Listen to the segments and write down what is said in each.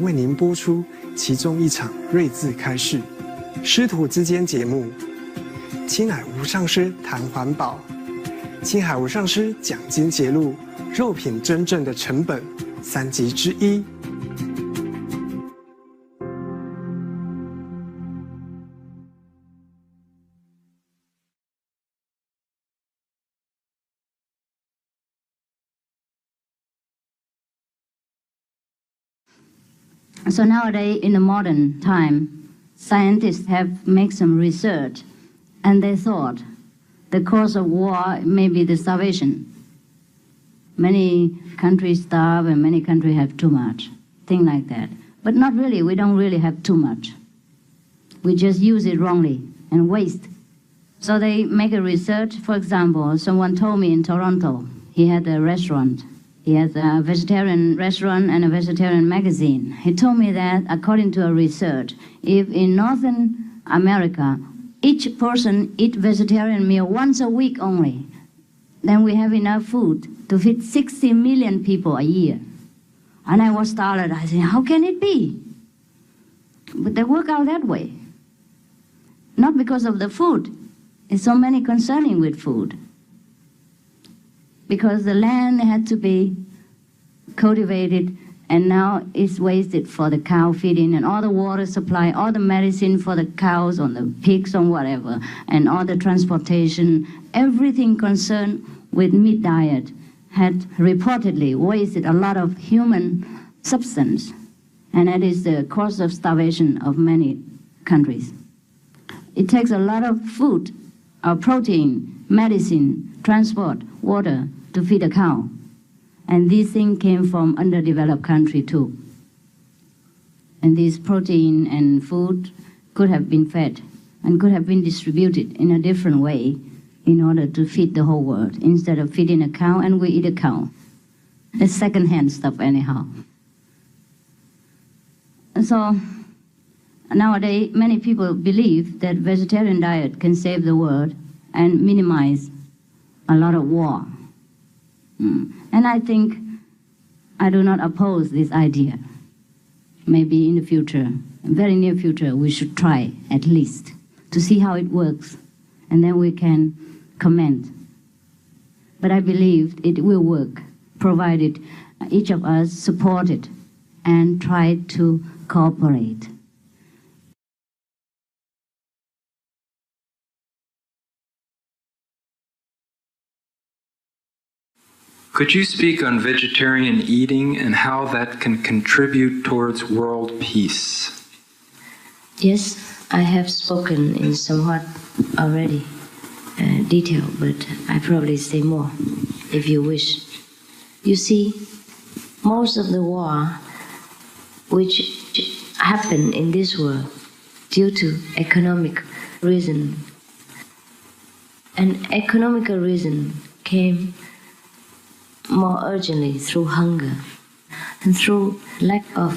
为您播出其中一场睿智开示，师徒之间节目。青海无上师谈环保，青海无上师讲经节录，肉品真正的成本3集之一。So nowadays, in the modern time, scientists have made some research, and they thought the cause of war may be the starvation. Many countries starve, and many countries have too much, things like that. But not really. We don't really have too much. We just use it wrongly and waste. So they make a research. For example, someone told me in Toronto, he had a restaurant. He has a vegetarian restaurant and a vegetarian magazine. He told me that, according to a research, if in Northern America, each person eats vegetarian meal once a week only, then we have enough food to feed 60 million people a year. And I was startled. I said, how can it be? But they work out that way. Not because of the food. There's so many concerning with food. Because the land had to be cultivated, and now it's wasted for the cow feeding, and all the water supply, all the medicine for the cows or the pigs or whatever, and all the transportation, everything concerned with meat diet had reportedly wasted a lot of human substance, and that is the cause of starvation of many countries. It takes a lot of food, protein, medicine, transport, water to feed a cow. And this thing came from underdeveloped country too. And this protein and food could have been fed and could have been distributed in a different way in order to feed the whole world, instead of feeding a cow, and we eat a cow. It's second-hand stuff anyhow. And so nowadays, many people believe that vegetarian diet can save the world and minimize a lot of war. And I think I do not oppose this idea. Maybe in the future, very near future, we should try at least to see how it works, and then we can comment. But I believe it will work, provided each of us support it and try to cooperate. Could you speak on vegetarian eating and how that can contribute towards world peace? Yes, I have spoken in somewhat already detail, but I probably say more if you wish. You see, most of the war which happen in this world due to economic reason, and economical reason came more urgently through hunger and through lack of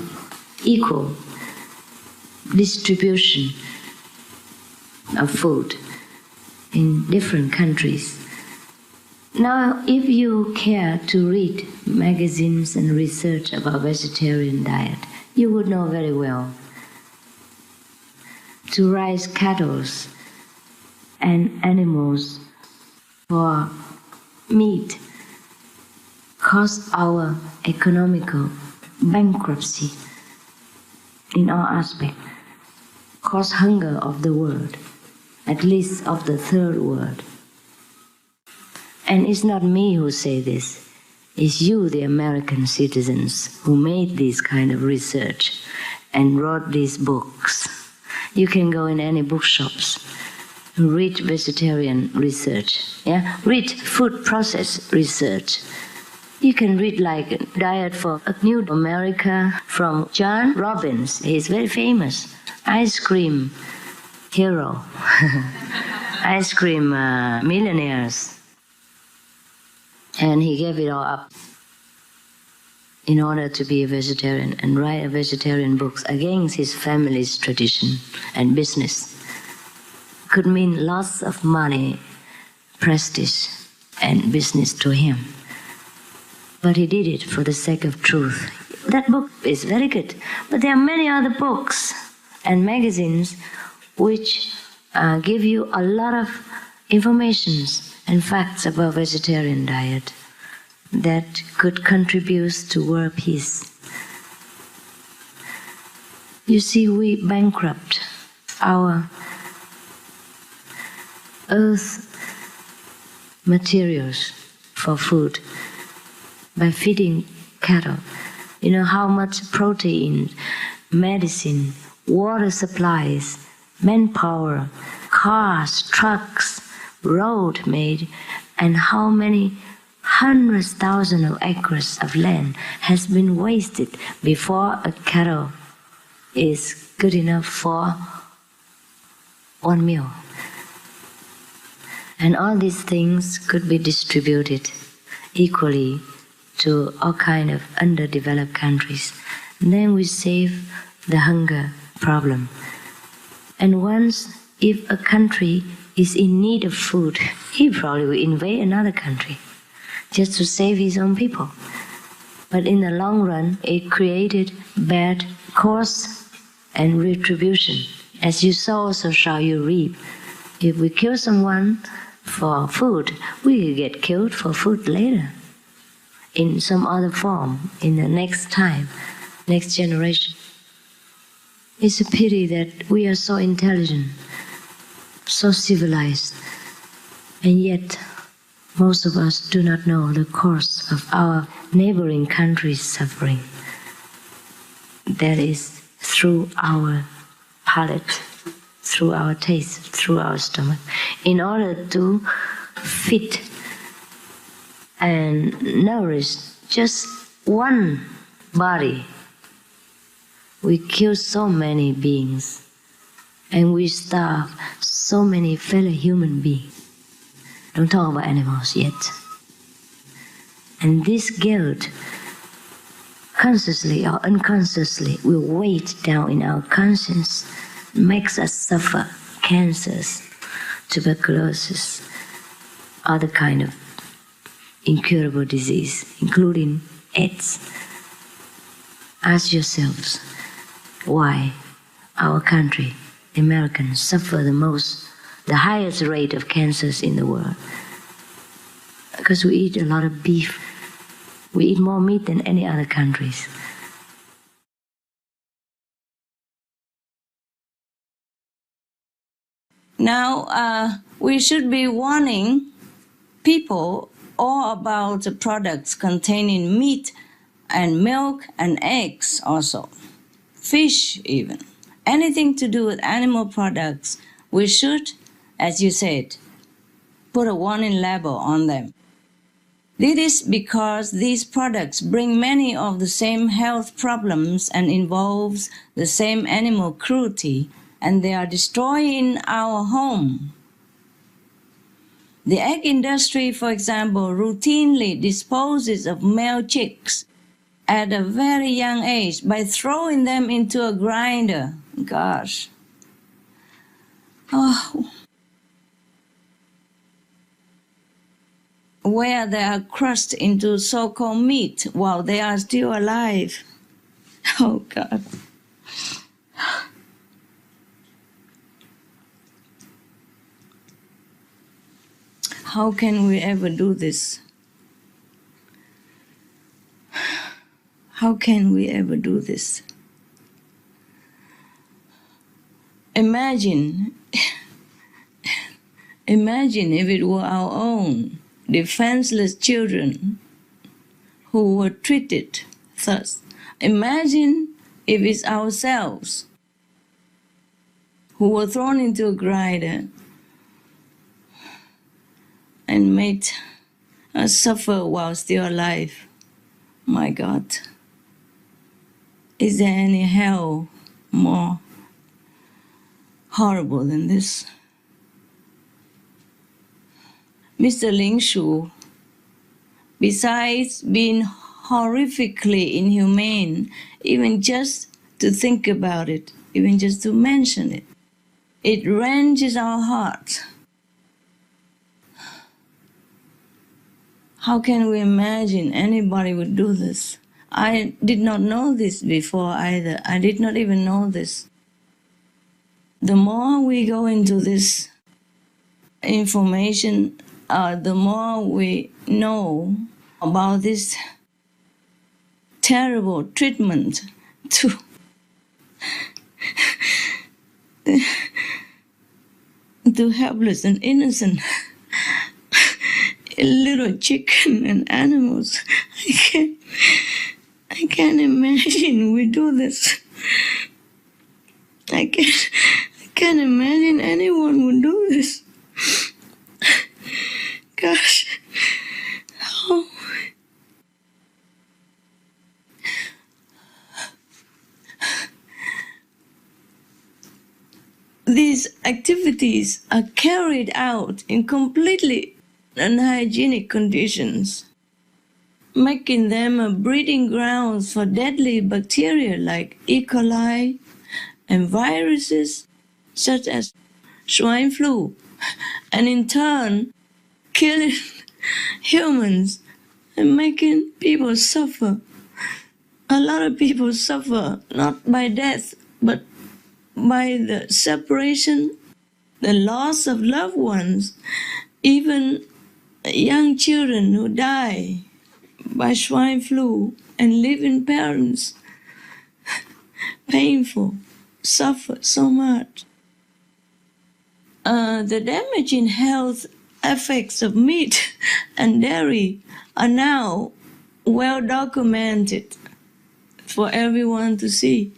equal distribution of food in different countries. Now, if you care to read magazines and research about vegetarian diet, you would know very well to raise cattle and animals for meat cause our economical bankruptcy in all aspects, cause hunger of the world, at least of the third world. And it's not me who say this, it's you, the American citizens, who made this kind of research and wrote these books. You can go in any bookshops and read vegetarian research, read food process research. You can read like Diet for a New America from John Robbins. He's very famous. Ice cream hero. Ice cream millionaires. And he gave it all up in order to be a vegetarian and write a vegetarian books against his family's tradition and business. Could mean lots of money, prestige, and business to him. But he did it for the sake of truth. that book is very good. But there are many other books and magazines which give you a lot of information and facts about vegetarian diet that could contribute to world peace. You see, we bankrupt our earth materials for food by feeding cattle. You know how much protein, medicine, water supplies, manpower, cars, trucks, road made, and how many hundreds thousands of acres of land has been wasted before a cattle is good enough for one meal. And all these things could be distributed equally to all kind of underdeveloped countries. And then we save the hunger problem. And once, if a country is in need of food, he probably will invade another country just to save his own people. But in the long run, it created bad cause and retribution. As you sow, so shall you reap. If we kill someone for food, we will get killed for food later, in some other form, in the next time, next generation. It's a pity that we are so intelligent, so civilized, and yet most of us do not know the cause of our neighboring countries' suffering. That is through our palate, through our taste, through our stomach. In order to feed and nourish just one body, we kill so many beings, and we starve so many fellow human beings. Don't talk about animals yet. And this guilt, consciously or unconsciously, will weigh down in our conscience, makes us suffer cancers, tuberculosis, other kind of incurable disease, including AIDS. Ask yourselves why our country, Americans, suffer the highest rate of cancers in the world. Because we eat a lot of beef. We eat more meat than any other countries. Now, we should be warning people all about the products containing meat and milk and eggs also, fish even. Anything to do with animal products, we should, as you said, put a warning label on them. This is because these products bring many of the same health problems and involves the same animal cruelty, and they are destroying our home. The egg industry, for example, routinely disposes of male chicks at a very young age by throwing them into a grinder. Gosh. Oh. Where they are crushed into so-called meat while they are still alive. Oh, God. How can we ever do this? How can we ever do this? Imagine if it were our own defenseless children who were treated thus. Imagine if it's ourselves who were thrown into a grinder and made us suffer while still alive. My God. Is there any hell more horrible than this? Mr. Ling Shu, besides being horrifically inhumane, even just to think about it, even just to mention it, it wrenches our heart. How can we imagine anybody would do this? I did not know this before either. I did not even know this. The more we go into this information, the more we know about this terrible treatment to helpless and innocent little chicken and animals. I can't imagine we do this. I can't imagine anyone would do this. Gosh. Oh. These activities are carried out in completely unhygienic conditions, making them a breeding grounds for deadly bacteria like E. coli and viruses such as swine flu, and in turn killing humans and making people suffer. A lot of people suffer not by death but by the separation, the loss of loved ones, even young children who die by swine flu and living parents. Painful, suffer so much. The damaging health effects of meat and dairy are now well documented for everyone to see.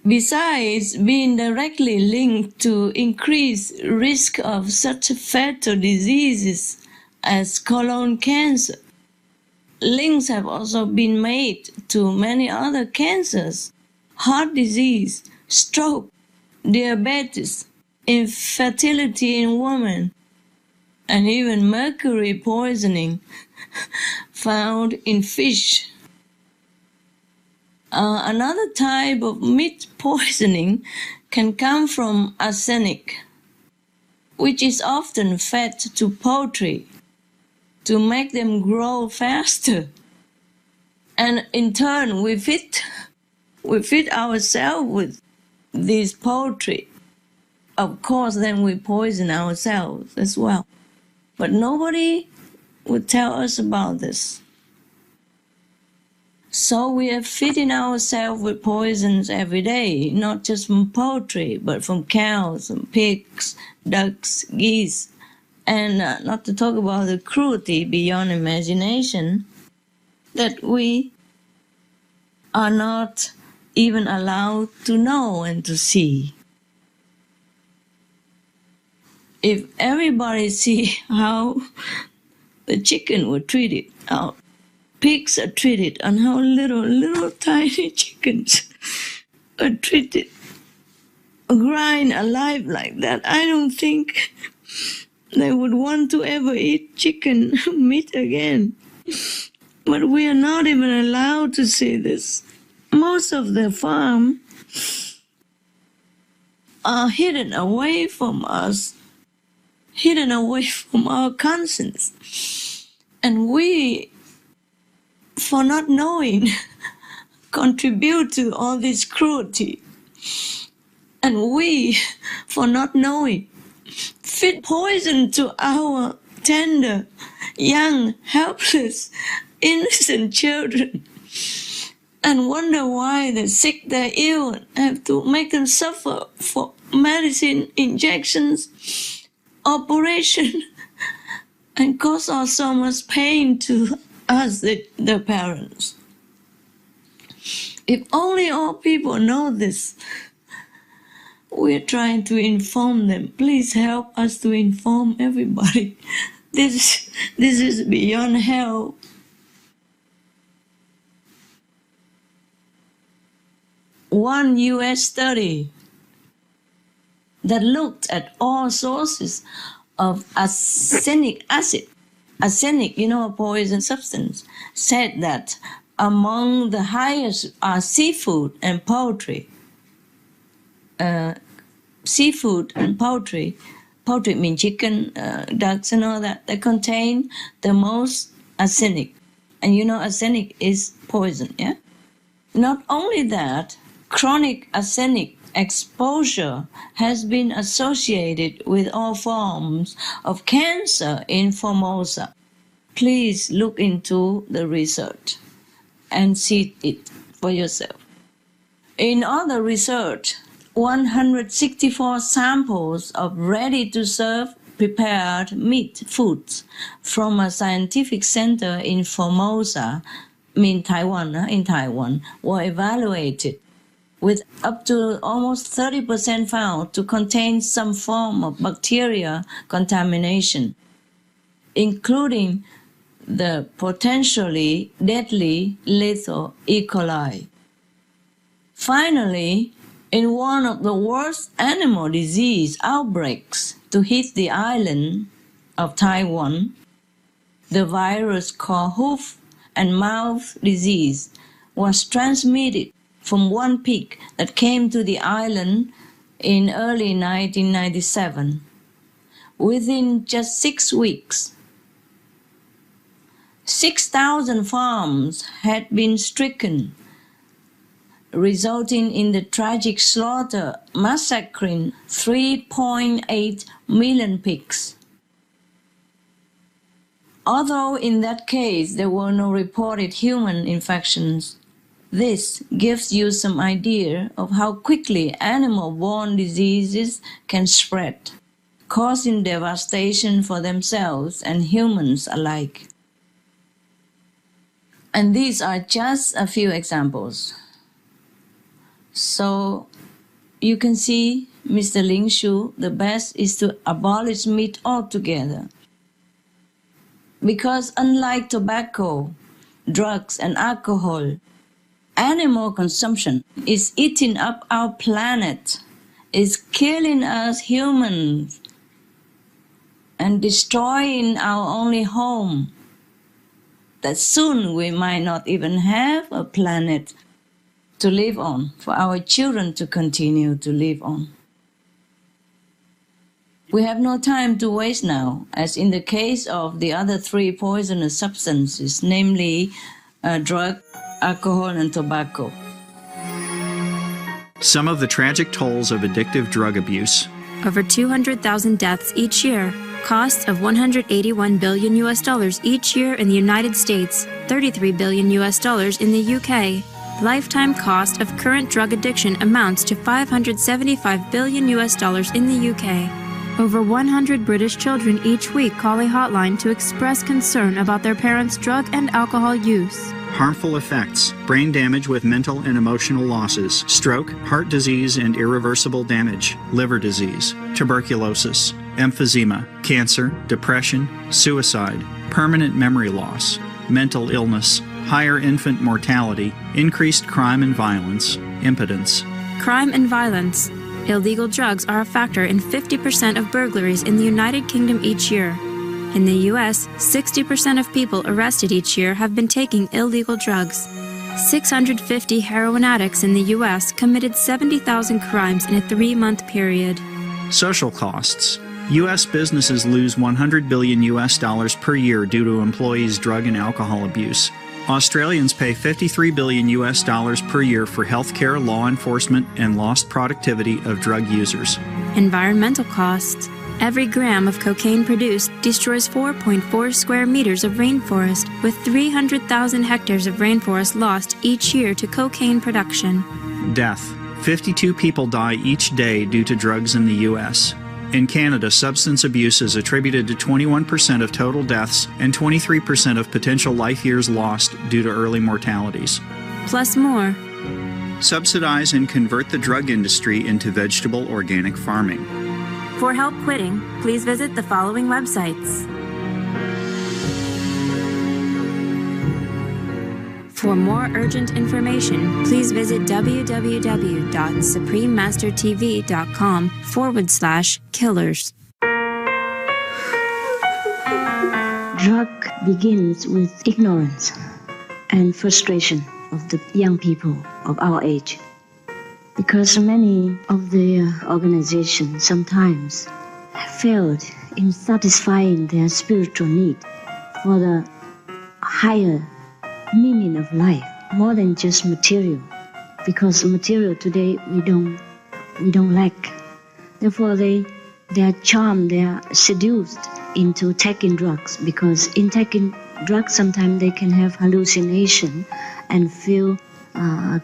Besides being directly linked to increased risk of such fatal diseases as colon cancer, links have also been made to many other cancers, heart disease, stroke, diabetes, infertility in women, and even mercury poisoning found in fish. Another type of meat poisoning can come from arsenic, which is often fed to poultry to make them grow faster. And in turn, we feed ourselves with these poultry. Of course, then we poison ourselves as well. But nobody would tell us about this. So we are feeding ourselves with poisons every day, not just from poultry, but from cows and pigs, ducks, geese, and not to talk about the cruelty beyond imagination that we are not even allowed to know and to see. If everybody see how the chicken were treated, how pigs are treated, and how little tiny chickens are treated, grind alive like that, I don't think they would want to ever eat chicken meat again. But we are not even allowed to see this. Most of the farm are hidden away from us, hidden away from our conscience. And we, for not knowing, contribute to all this cruelty. And we, for not knowing, feed poison to our tender, young, helpless, innocent children, and wonder why they're sick, they're ill, and have to make them suffer for medicine, injections, operation, and cause us so much pain to us, the parents. If only all people know this. We're trying to inform them. Please help us to inform everybody. This is beyond hell. One US study that looked at all sources of arsenic acid, arsenic, a poison substance, said that among the highest are seafood and poultry. Seafood and poultry poultry, mean chicken, ducks and all that, they contain the most arsenic. And you know arsenic is poison, yeah? Not only that, chronic arsenic exposure has been associated with all forms of cancer in Formosa. Please look into the research and see it for yourself. In other research, 164 samples of ready-to-serve prepared meat foods from a scientific center in Formosa, in Taiwan, were evaluated, with up to almost 30% found to contain some form of bacteria contamination, including the potentially deadly lethal E. coli. Finally, in one of the worst animal disease outbreaks to hit the island of Taiwan, the virus called hoof and mouth disease was transmitted from one pig that came to the island in early 1997. Within just 6 weeks, 6,000 farms had been stricken, resulting in the tragic slaughter, massacring 3.8 million pigs. Although in that case there were no reported human infections, this gives you some idea of how quickly animal-borne diseases can spread, causing devastation for themselves and humans alike. And these are just a few examples. So you can see, Mr. Ling Shu, the best is to abolish meat altogether. Because unlike tobacco, drugs, and alcohol, animal consumption is eating up our planet, is killing us humans, and destroying our only home, that soon we might not even have a planet to live on, for our children to continue to live on. We have no time to waste now, as in the case of the other 3 poisonous substances, namely drug, alcohol, and tobacco. Some of the tragic tolls of addictive drug abuse. Over 200,000 deaths each year, costs of $181 billion each year in the United States, $33 billion in the UK. Lifetime cost of current drug addiction amounts to $575 billion in the UK. Over 100 British children each week call a hotline to express concern about their parents' drug and alcohol use. Harmful effects: brain damage with mental and emotional losses, stroke, heart disease and irreversible damage, liver disease, tuberculosis, emphysema, cancer, depression, suicide, permanent memory loss, mental illness, higher infant mortality, increased crime and violence, impotence. Crime and violence. Illegal drugs are a factor in 50% of burglaries in the United Kingdom each year. In the U.S., 60% of people arrested each year have been taking illegal drugs. 650 heroin addicts in the U.S. committed 70,000 crimes in a 3-month period. Social costs. U.S. businesses lose $100 billion per year due to employees' drug and alcohol abuse. Australians pay $53 billion per year for healthcare, law enforcement, and lost productivity of drug users. Environmental costs. Every gram of cocaine produced destroys 4.4 square meters of rainforest, with 300,000 hectares of rainforest lost each year to cocaine production. Death. 52 people die each day due to drugs in the U.S. In Canada, substance abuse is attributed to 21% of total deaths and 23% of potential life years lost due to early mortalities. Plus more. Subsidize and convert the drug industry into vegetable organic farming. For help quitting, please visit the following websites. For more urgent information, please visit www.suprememastertv.com/killers. Drug begins with ignorance and frustration of the young people of our age. Because many of the organizations sometimes failed in satisfying their spiritual need for the higher meaning of life, more than just material, because material today we don't lack. Therefore, they are charmed, they are seduced into taking drugs, because in taking drugs sometimes they can have hallucination and feel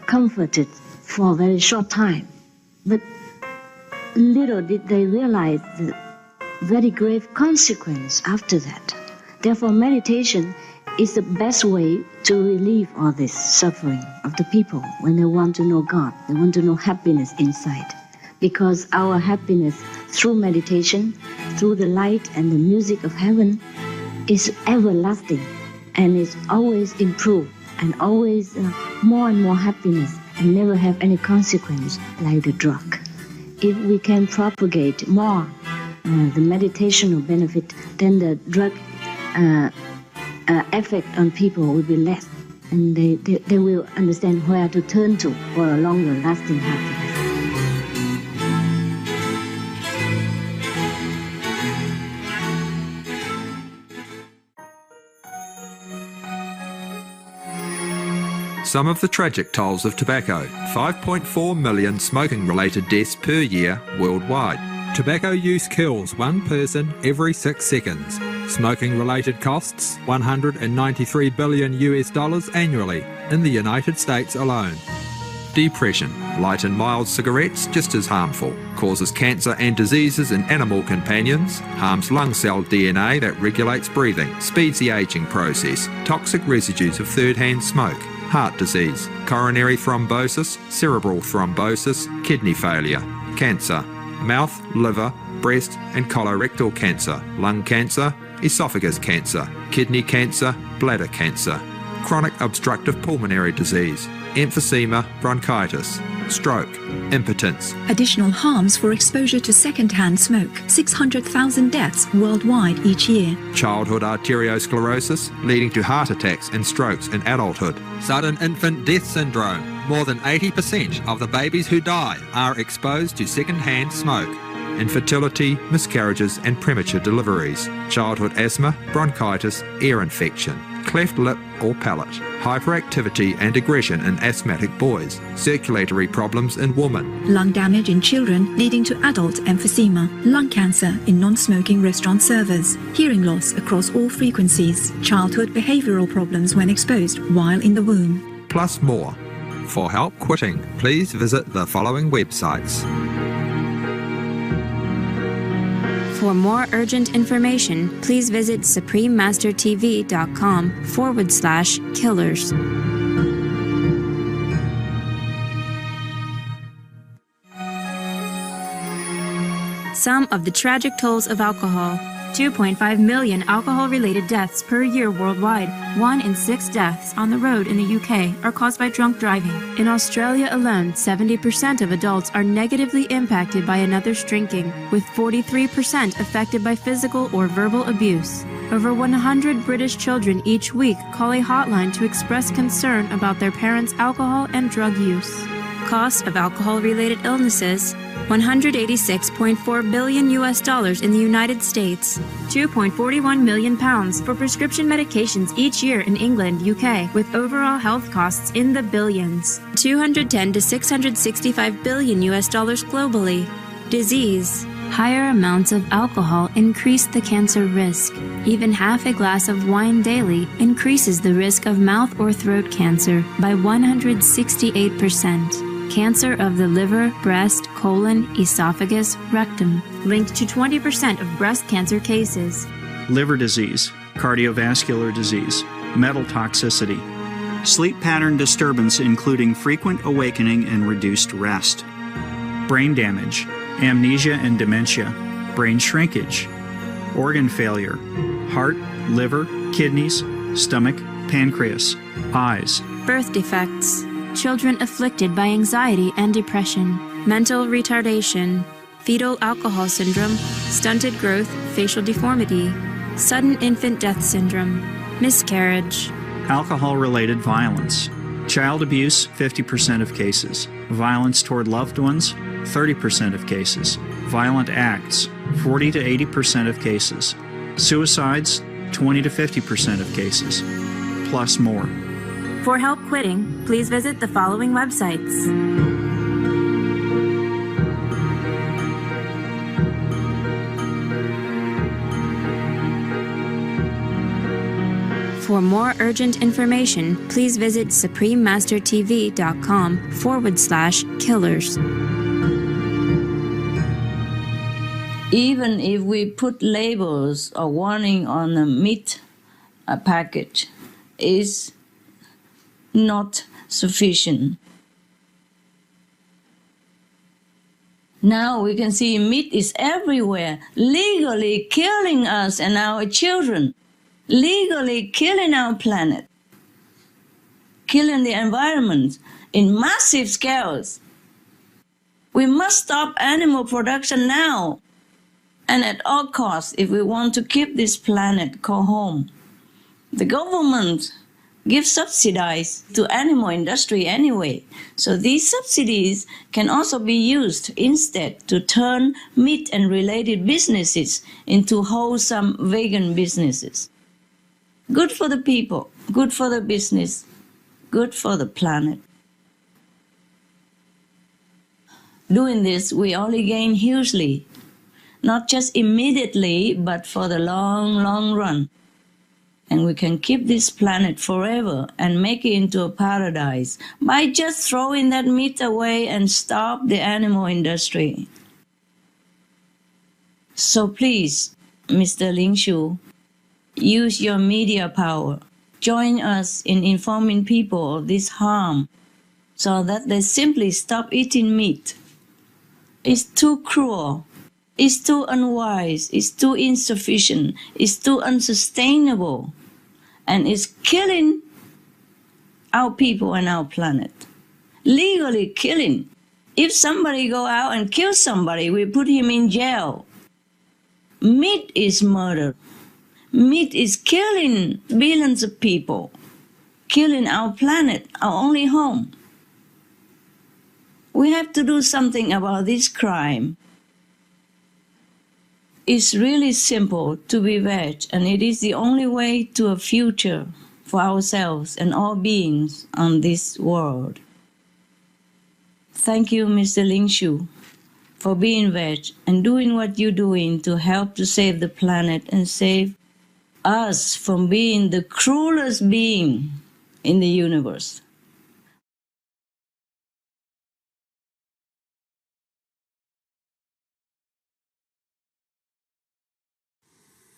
comforted for a very short time. But little did they realize the very grave consequence after that. Therefore, meditation is the best way to relieve all this suffering of the people when they want to know God, they want to know happiness inside. Because our happiness through meditation, through the light and the music of heaven, is everlasting and is always improved and always more and more happiness and never have any consequence like the drug. If we can propagate more the meditational benefit, then the drug effect on people will be less, and they will understand where to turn to for a longer lasting happiness. Some of the tragic tolls of tobacco: 5.4 million smoking-related deaths per year worldwide. Tobacco use kills one person every 6 seconds. Smoking-related costs $193 billion annually in the United States alone. Depression: light and mild cigarettes just as harmful. Causes cancer and diseases in animal companions. Harms lung cell DNA that regulates breathing. Speeds the aging process. Toxic residues of third-hand smoke. Heart disease, coronary thrombosis, cerebral thrombosis, kidney failure, cancer, mouth, liver, breast and colorectal cancer, lung cancer, esophagus cancer, kidney cancer, bladder cancer, chronic obstructive pulmonary disease, emphysema, bronchitis, stroke, impotence. Additional harms for exposure to second-hand smoke: 600,000 deaths worldwide each year. Childhood arteriosclerosis, leading to heart attacks and strokes in adulthood. Sudden infant death syndrome. More than 80% of the babies who die are exposed to second-hand smoke. Infertility, miscarriages and premature deliveries. Childhood asthma, bronchitis, ear infection. Cleft lip or palate. Hyperactivity and aggression in asthmatic boys. Circulatory problems in women. Lung damage in children leading to adult emphysema. Lung cancer in non-smoking restaurant servers. Hearing loss across all frequencies. Childhood behavioral problems when exposed while in the womb. Plus more. For help quitting, please visit the following websites. For more urgent information, please visit suprememastertv.com/killers. Some of the tragic tolls of alcohol. 2.5 million alcohol-related deaths per year worldwide. 1 in 6 deaths on the road in the UK are caused by drunk driving. In Australia alone, 70% of adults are negatively impacted by another's drinking, with 43% affected by physical or verbal abuse. Over 100 British children each week call a hotline to express concern about their parents' alcohol and drug use. Cost of alcohol-related illnesses: $186.4 billion in the United States, £2.41 million for prescription medications each year in England, UK, with overall health costs in the billions, $210 to $665 billion globally. Disease: higher amounts of alcohol increase the cancer risk. Even half a glass of wine daily increases the risk of mouth or throat cancer by 168%. Cancer of the liver, breast, colon, esophagus, rectum, linked to 20% of breast cancer cases. Liver disease, cardiovascular disease, metal toxicity, sleep pattern disturbance including frequent awakening and reduced rest, brain damage, amnesia and dementia, brain shrinkage, organ failure, heart, liver, kidneys, stomach, pancreas, eyes, birth defects, children afflicted by anxiety and depression, mental retardation, fetal alcohol syndrome, stunted growth, facial deformity, sudden infant death syndrome, miscarriage. alcohol-related violence, child abuse 50% of cases, violence toward loved ones 30% of cases, violent acts 40 to 80% of cases. Suicides, 20 to 50% of cases, plus more. For help quitting, please visit the following websites. For more urgent information, please visit suprememastertv.com/killers. Even if we put labels or warning on the meat package, is not sufficient. Now we can see meat is everywhere, legally killing us and our children, legally killing our planet, killing the environment in massive scales. We must stop animal production now, and at all costs, if we want to keep this planet called home. The government gives subsidies to animal industry anyway, so these subsidies can also be used instead to turn meat and related businesses into wholesome vegan businesses. Good for the people, good for the business, good for the planet. Doing this, we only gain hugely, not just immediately, but for the long, long run. And we can keep this planet forever and make it into a paradise by just throwing that meat away and stop the animal industry. So please, Mr. Ling Shu, use your media power. Join us in informing people of this harm so that they simply stop eating meat. It's too cruel. It's too unwise. It's too insufficient. It's too unsustainable. And it's killing our people and our planet. Legally killing. If somebody go out and kill somebody, we put him in jail. Meat is murder. Meat is killing billions of people, killing our planet, our only home. We have to do something about this crime. It's really simple to be veg, and it is the only way to a future for ourselves and all beings on this world. Thank you, Mr. Ling Shu, for being veg and doing what you're doing to help to save the planet and save us from being the cruelest being in the universe.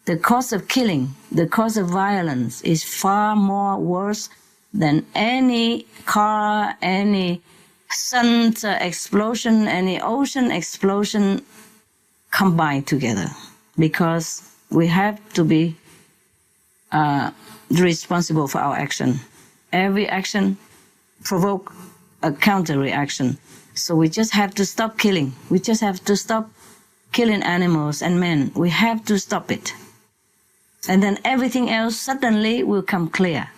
The cause of killing, the cause of violence is far more worse than any car, any sun explosion, any ocean explosion combined together, because we have to be responsible for our action. Every action provokes a counter-reaction. So we just have to stop killing. We just have to stop killing animals and men. We have to stop it. And then everything else suddenly will come clear.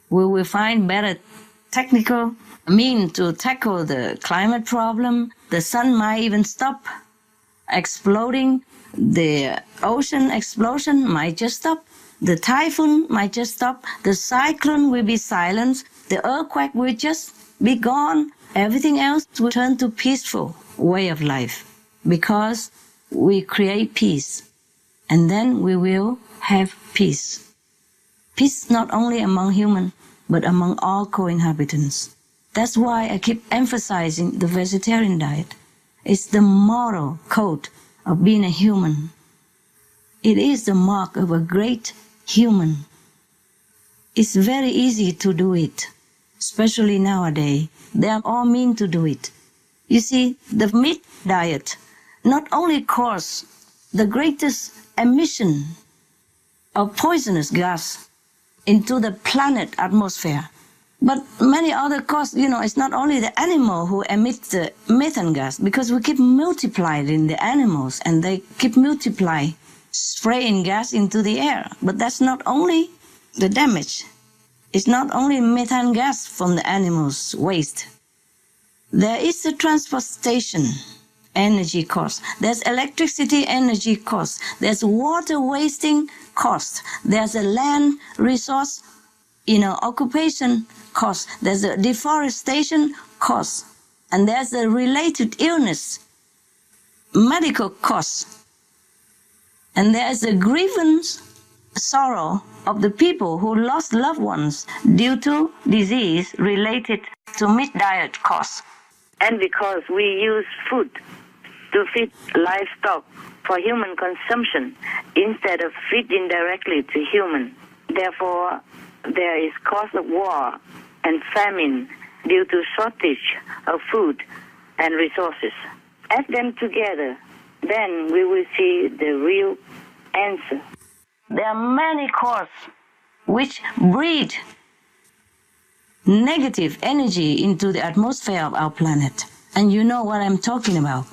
We will find better technical means to tackle the climate problem. The sun might even stop exploding. The ocean explosion might just stop. The typhoon might just stop. The cyclone will be silenced. The earthquake will just be gone. Everything else will turn to peaceful way of life, because we create peace. And then we will have peace. Peace not only among humans, but among all co-inhabitants. That's why I keep emphasizing the vegetarian diet. It's the moral code of being a human. It is the mark of a great human. It's very easy to do it, especially nowadays. They are all mean to do it. You see, the meat diet not only causes the greatest emission of poisonous gas into the planet atmosphere, but many other causes. It's not only the animal who emits the methane gas, because we keep multiplying the animals and they keep multiplying, spraying gas into the air. But that's not only the damage. It's not only methane gas from the animals' waste. There is a transport station energy cost. There's electricity energy cost. There's water wasting cost. There's a land resource, occupation cost. There's a deforestation cost. And there's a related illness, medical cost. And there's a grievance, sorrow of the people who lost loved ones due to disease related to meat diet costs. And because we use food to feed livestock for human consumption instead of feeding directly to human. Therefore, there is cost of war and famine due to shortage of food and resources. Add them together, then we will see the real answer. There are many causes which breed negative energy into the atmosphere of our planet. And you know what I'm talking about.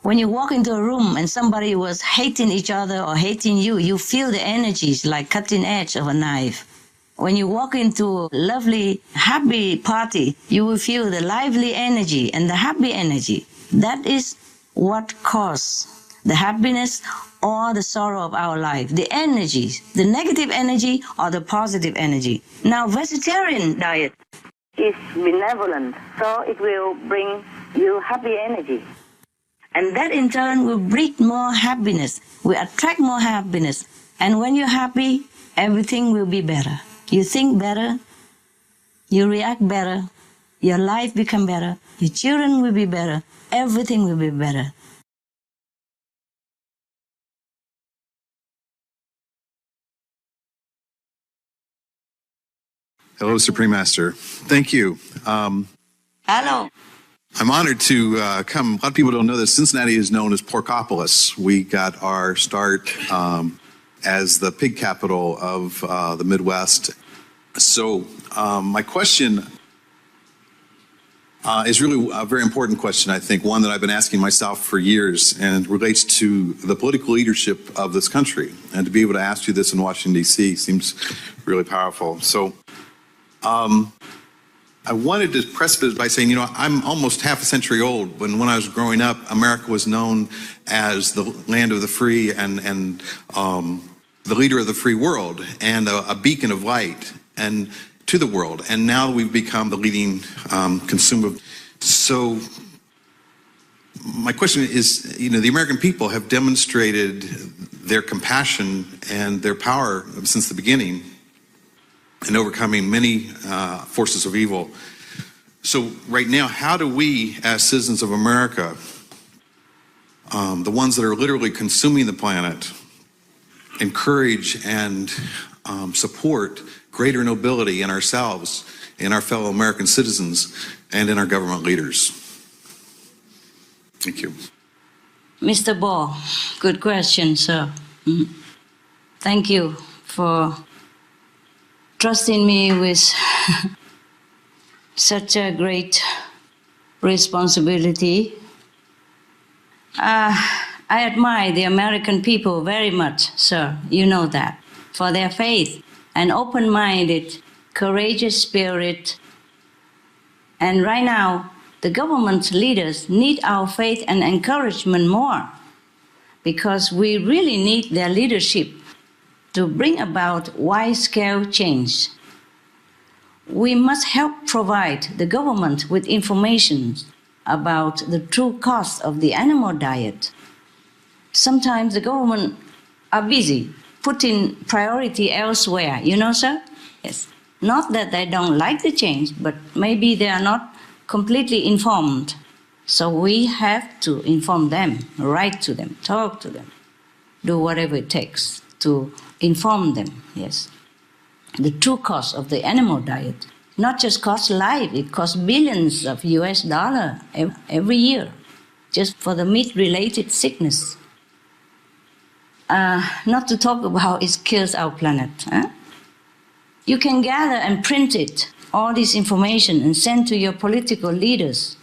When you walk into a room and somebody was hating each other or hating you, you feel the energies like cutting edge of a knife. When you walk into a lovely, happy party, you will feel the lively energy and the happy energy. That is what causes the happiness or the sorrow of our life. The energies, the negative energy or the positive energy. Now, vegetarian diet is benevolent, so it will bring you happy energy. And that in turn will breed more happiness, will attract more happiness. And when you're happy, everything will be better. You think better, you react better, your life become better, your children will be better, everything will be better. Hello, Supreme Master. Thank you. Hello. I'm honored to come. A lot of people don't know this. Cincinnati is known as Porkopolis. We got our start as the pig capital of the Midwest. So my question is really a very important question, I think, one that I've been asking myself for years, and relates to the political leadership of this country. And to be able to ask you this in Washington, D.C. seems really powerful. So I wanted to preface by saying, I'm almost half a century old. When I was growing up, America was known as the land of the free and the leader of the free world and a beacon of light and to the world. And now we've become the leading consumer. So my question is, the American people have demonstrated their compassion and their power since the beginning in overcoming many forces of evil. So right now, how do we, as citizens of America, the ones that are literally consuming the planet, encourage and support greater nobility in ourselves, in our fellow American citizens, and in our government leaders? Thank you. Mr. Ball, good question, sir. Thank you for trusting me with such a great responsibility. I admire the American people very much, sir, you know that, for their faith and open-minded, courageous spirit. And right now, the government leaders need our faith and encouragement more, because we really need their leadership to bring about wide-scale change. We must help provide the government with information about the true cost of the animal diet. Sometimes the government are busy putting priority elsewhere, sir? Yes. Not that they don't like the change, but maybe they are not completely informed. So we have to inform them, write to them, talk to them, do whatever it takes to inform them, yes. The true cost of the animal diet not just costs life, it costs billions of US dollars every year just for the meat-related sickness. Not to talk about it kills our planet. You can gather and print it, all this information, and send to your political leaders.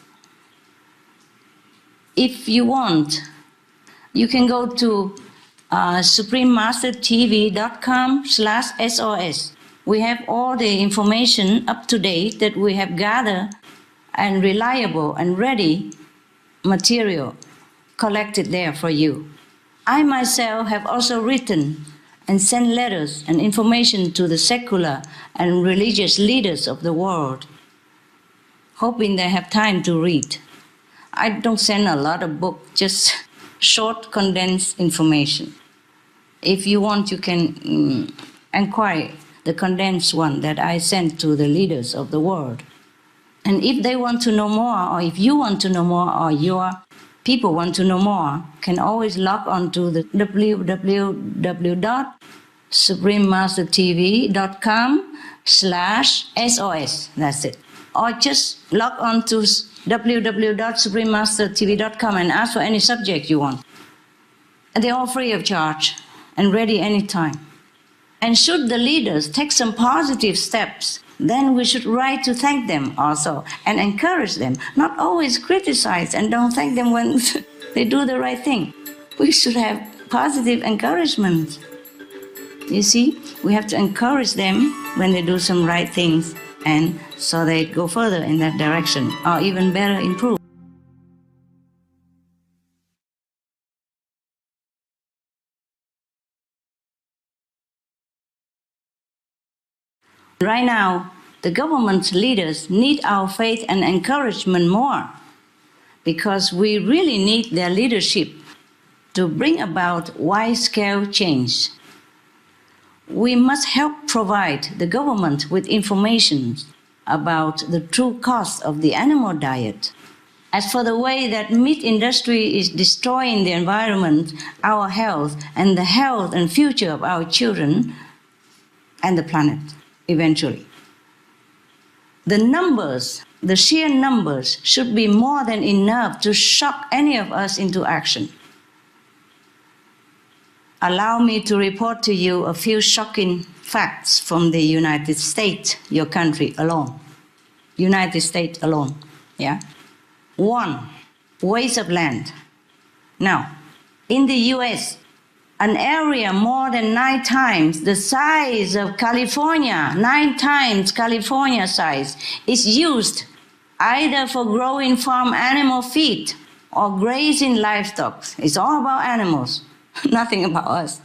If you want, you can go to suprememastertv.com/SOS. We have all the information up to date that we have gathered and reliable and ready material collected there for you. I myself have also written and sent letters and information to the secular and religious leaders of the world, hoping they have time to read. I don't send a lot of books, just short, condensed information. If you want, you can inquire the condensed one that I sent to the leaders of the world. And if they want to know more, or if you want to know more, or your people want to know more, can always log on to the www.suprememastertv.com/SOS. That's it. Or just log on to www.suprememastertv.com and ask for any subject you want. And they're all free of charge and ready anytime. And should the leaders take some positive steps, then we should write to thank them also and encourage them, not always criticize and don't thank them when they do the right thing. We should have positive encouragement. You see, we have to encourage them when they do some right things, and so they go further in that direction or even better improve. Right now, the government leaders need our faith and encouragement more, because we really need their leadership to bring about wide-scale change. We must help provide the government with information about the true cost of the animal diet. As for the way that meat industry is destroying the environment, our health, and the health and future of our children and the planet, eventually. The numbers, the sheer numbers, should be more than enough to shock any of us into action. Allow me to report to you a few shocking facts from the United States, your country alone. United States alone, yeah? 1, waste of land. Now, in the US, an area more than 9 times the size of California, 9 times California size, is used either for growing farm animal feed or grazing livestock. It's all about animals, nothing about us.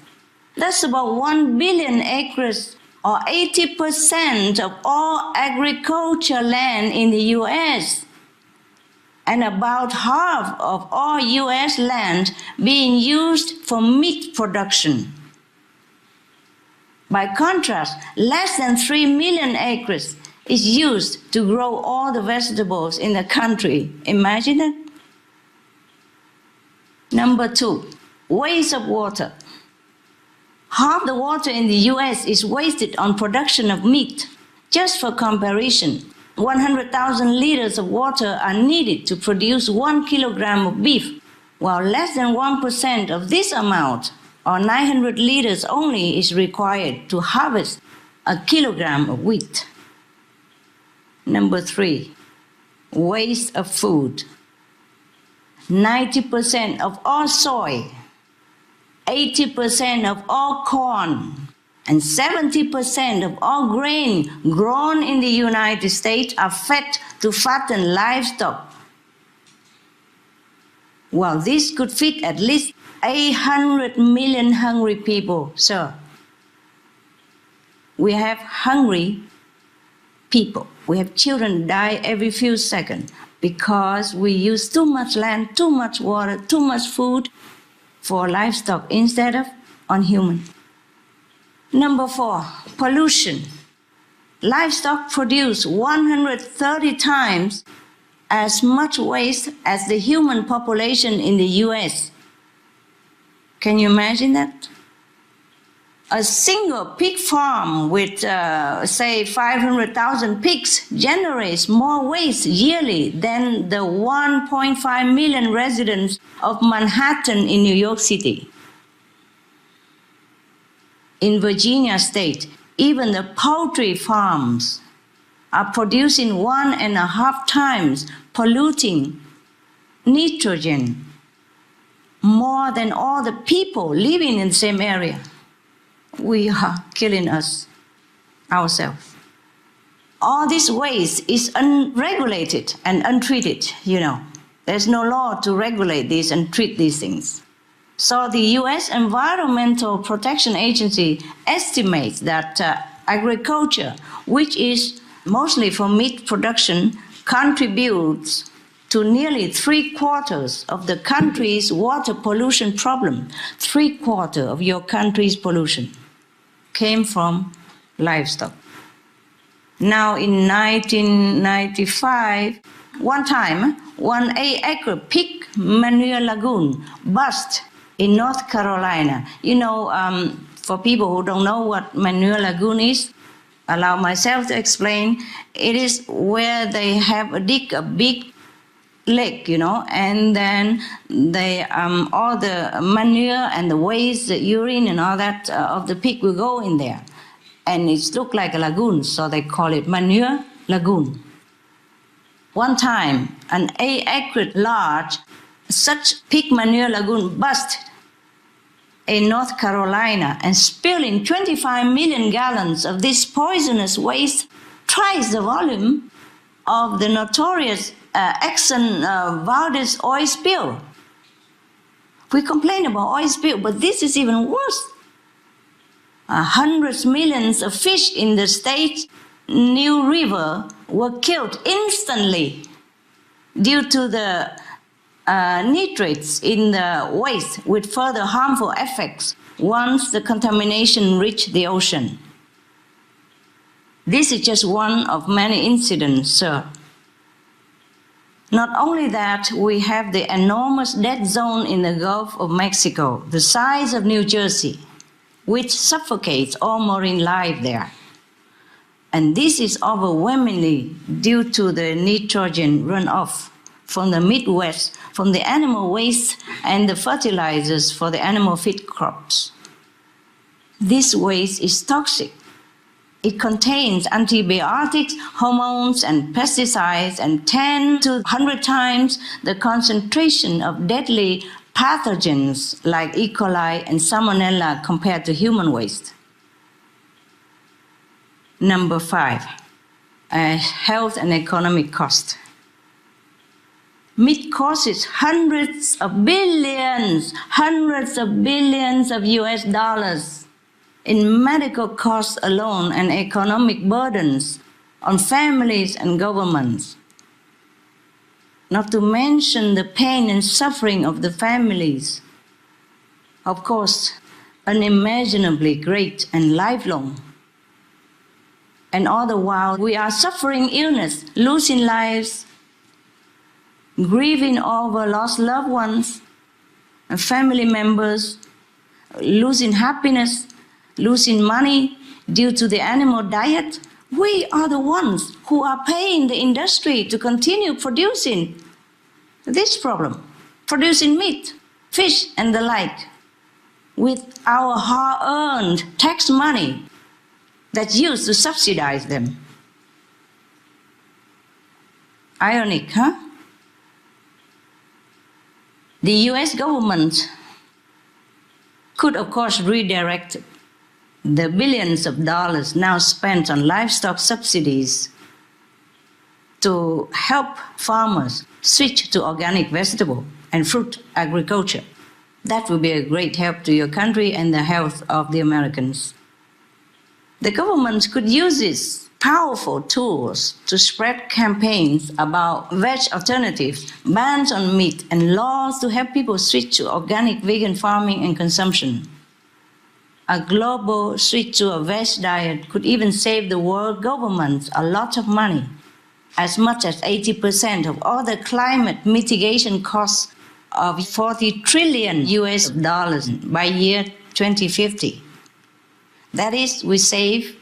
That's about 1 billion acres, or 80% of all agriculture land in the US, and about half of all US land being used for meat production. By contrast, less than 3 million acres is used to grow all the vegetables in the country. Imagine it. Number 2, waste of water. Half the water in the US is wasted on production of meat. Just for comparison, 100,000 liters of water are needed to produce 1 kilogram of beef, while less than 1% of this amount, or 900 liters only, is required to harvest a kilogram of wheat. Number 3, waste of food. 90% of all soy, 80% of all corn, and 70% of all grain grown in the United States are fed to fatten livestock. Well, this could feed at least 800 million hungry people, sir. We have hungry people. We have children die every few seconds because we use too much land, too much water, too much food for livestock instead of on human. Number 4, pollution. Livestock produce 130 times as much waste as the human population in the US. Can you imagine that? A single pig farm with, say, 500,000 pigs generates more waste yearly than the 1.5 million residents of Manhattan in New York City. In Virginia state, even the poultry farms are producing 1.5 times polluting nitrogen more than all the people living in the same area. We are killing us ourselves. All this waste is unregulated and untreated, you know. There's no law to regulate this and treat these things. So the U.S. Environmental Protection Agency estimates that agriculture, which is mostly for meat production, contributes to nearly 3/4 of the country's water pollution problem. 3/4 of your country's pollution came from livestock. Now in 1995, one time, one 8-acre pig manure lagoon burst in North Carolina. You know, for people who don't know what manure lagoon is, allow myself to explain. It is where they have a big lake, you know, and then they all the manure and the waste, the urine and all that of the pig will go in there, and it looks like a lagoon, so they call it manure lagoon. One time, an 8-acre large such pig manure lagoon burst in North Carolina and spilling 25 million gallons of this poisonous waste, twice the volume of the notorious Exxon Valdez oil spill. We complain about oil spill, but this is even worse. Hundreds millions of fish in the state's New River were killed instantly due to the nitrates in the waste, with further harmful effects once the contamination reached the ocean. This is just one of many incidents, sir. Not only that, we have the enormous dead zone in the Gulf of Mexico, the size of New Jersey, which suffocates all marine life there. And this is overwhelmingly due to the nitrogen runoff from the Midwest, from the animal waste and the fertilizers for the animal feed crops. This waste is toxic. It contains antibiotics, hormones, and pesticides, and 10 to 100 times the concentration of deadly pathogens like E. coli and Salmonella compared to human waste. Number 5, health and economic cost. Meat causes hundreds of billions of US dollars in medical costs alone and economic burdens on families and governments. Not to mention the pain and suffering of the families. Of course, unimaginably great and lifelong. And all the while, we are suffering illness, losing lives, grieving over lost loved ones and family members, losing happiness, losing money due to the animal diet. We are the ones who are paying the industry to continue producing this problem, producing meat, fish, and the like, with our hard-earned tax money that's used to subsidize them. Ironic, huh? The US government could, of course, redirect the billions of dollars now spent on livestock subsidies to help farmers switch to organic vegetable and fruit agriculture. That would be a great help to your country and the health of the Americans. The government could use these powerful tools to spread campaigns about veg alternatives, bans on meat, and laws to help people switch to organic vegan farming and consumption. A global switch to a veg diet could even save the world governments a lot of money, as much as 80% of all the climate mitigation costs of 40 trillion US dollars by year 2050. That is, we save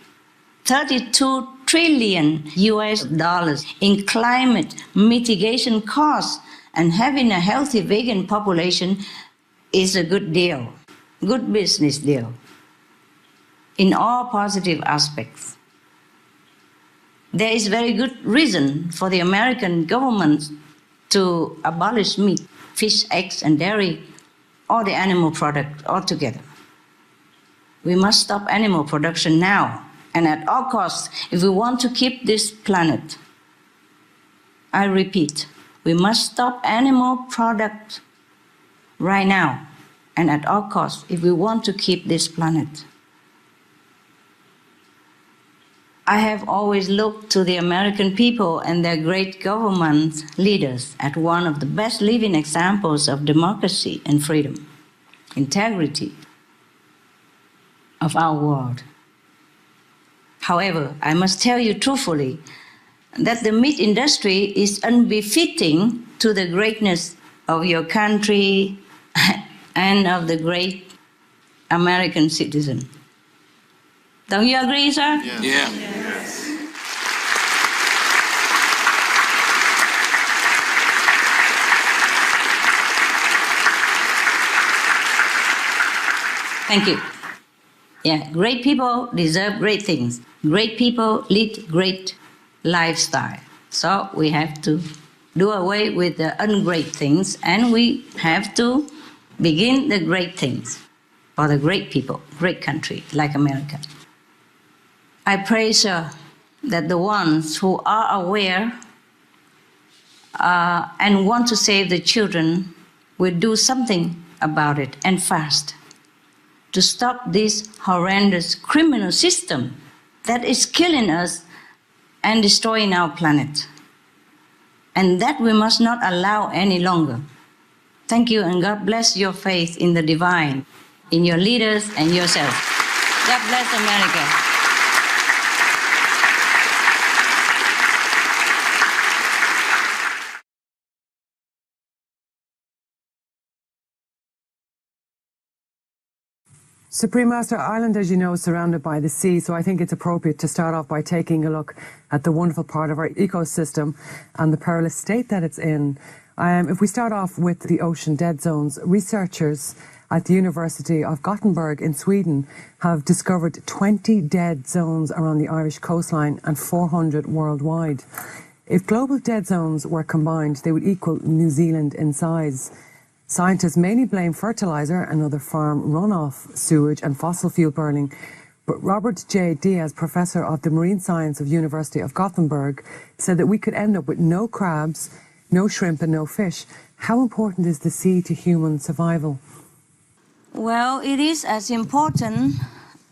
32 trillion US dollars in climate mitigation costs, and having a healthy vegan population is a good deal, good business deal, in all positive aspects. There is very good reason for the American government to abolish meat, fish, eggs, and dairy, all the animal products altogether. We must stop animal production now, and at all costs, if we want to keep this planet. I repeat, We must stop animal products right now and at all costs if we want to keep this planet. I have always looked to the American people and their great government leaders as one of the best living examples of democracy and freedom, integrity of our world. However, I must tell you truthfully that the meat industry is unbefitting to the greatness of your country and of the great American citizen. Don't you agree, sir? Yeah. Yeah. Thank you. Yeah, great people deserve great things. Great people lead great lifestyle. So we have to do away with the ungreat things, and we have to begin the great things for the great people, great country like America. I pray, sir, that the ones who are aware and want to save the children will do something about it, and fast, to stop this horrendous criminal system that is killing us and destroying our planet. And that we must not allow any longer. Thank you, and God bless your faith in the divine, in your leaders and yourself. God bless America. Supreme Master, Ireland, as you know, is surrounded by the sea, so I think it's appropriate to start off by taking a look at the wonderful part of our ecosystem and the perilous state that it's in. If we start off with the ocean dead zones, researchers at the University of Gothenburg in Sweden have discovered 20 dead zones around the Irish coastline and 400 worldwide. If global dead zones were combined, they would equal New Zealand in size. Scientists mainly blame fertilizer and other farm runoff, sewage and fossil fuel burning. But Robert J. Diaz, professor of the marine science of University of Gothenburg, said that we could end up with no crabs, no shrimp and no fish. How important is the sea to human survival? Well, it is as important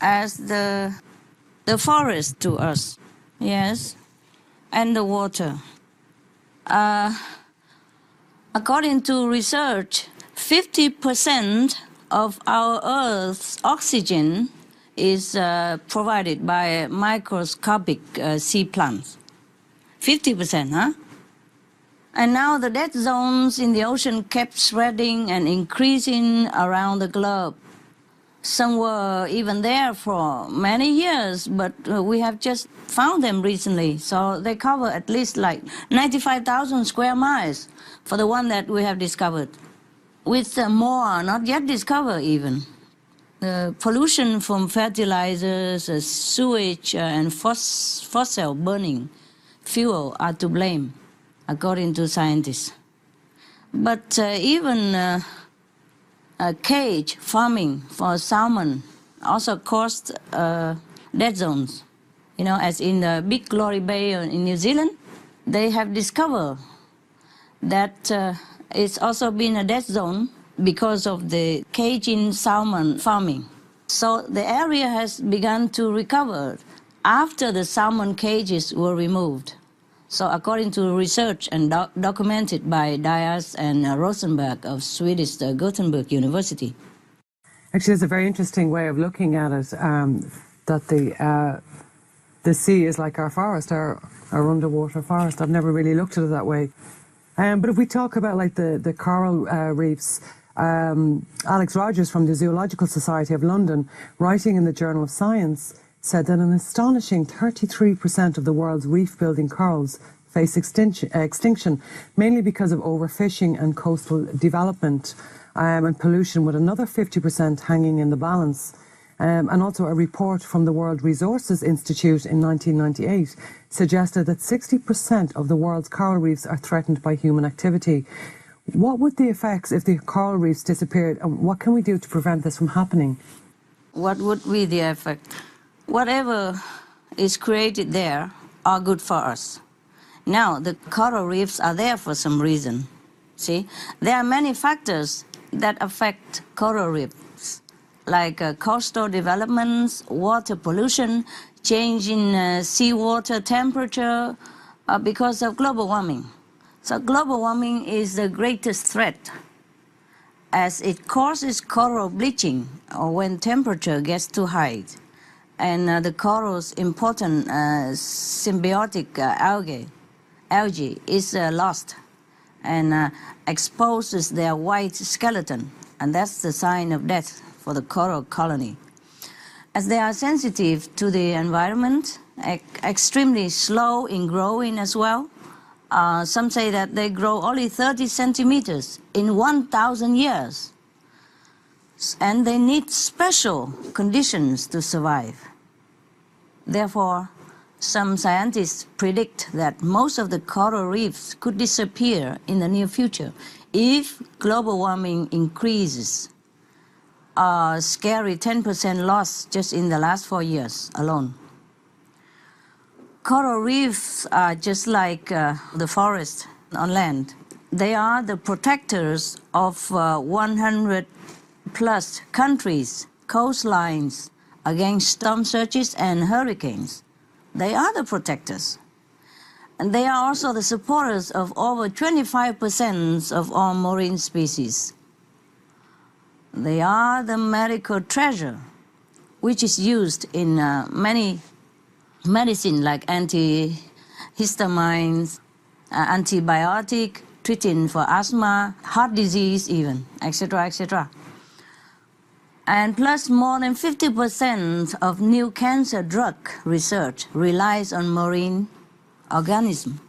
as the forest to us, yes, and the water. According to research, 50% of our Earth's oxygen is provided by microscopic sea plants. 50%, huh? And now the dead zones in the ocean kept spreading and increasing around the globe. Some were even there for many years, but we have just found them recently. So they cover at least like 95,000 square miles for the one that we have discovered, with more not yet discovered even. The pollution from fertilizers, sewage, and fossil burning fuel are to blame, according to scientists. But even cage farming for salmon also caused dead zones. You know, as in the Big Glory Bay in New Zealand, they have discovered that it's also been a dead zone because of the caging salmon farming. So the area has begun to recover after the salmon cages were removed. So according to research and documented by Diaz and Rosenberg of Swedish Gothenburg University. Actually, it's a very interesting way of looking at it, that the sea is like our forest, our underwater forest. I've never really looked at it that way. But if we talk about like the coral reefs, Alex Rogers from the Zoological Society of London, writing in the Journal of Science, said that an astonishing 33% of the world's reef-building corals face extinction, mainly because of overfishing and coastal development and pollution, with another 50% hanging in the balance. And also a report from the World Resources Institute in 1998 suggested that 60% of the world's coral reefs are threatened by human activity. What would the effects if the coral reefs disappeared, and what can we do to prevent this from happening? What would be the effect? Whatever is created there are good for us. Now, the coral reefs are there for some reason. See, there are many factors that affect coral reefs, like coastal developments, water pollution, change in seawater temperature because of global warming. So global warming is the greatest threat, as it causes coral bleaching or when temperature gets too high. And the coral's important symbiotic algae is lost and exposes their white skeleton, and that's the sign of death for the coral colony. As they are sensitive to the environment, extremely slow in growing as well, some say that they grow only 30 centimeters in 1,000 years. And they need special conditions to survive. Therefore, some scientists predict that most of the coral reefs could disappear in the near future if global warming increases. A scary 10% loss just in the last 4 years alone. Coral reefs are just like the forest on land. They are the protectors of 100 plus countries, coastlines against storm surges and hurricanes. They are the protectors. And they are also the supporters of over 25% of all marine species. They are the medical treasure, which is used in many medicine like antihistamines, antibiotic, treating for asthma, heart disease even, etc., etc. And plus, more than 50% of new cancer drug research relies on marine organisms.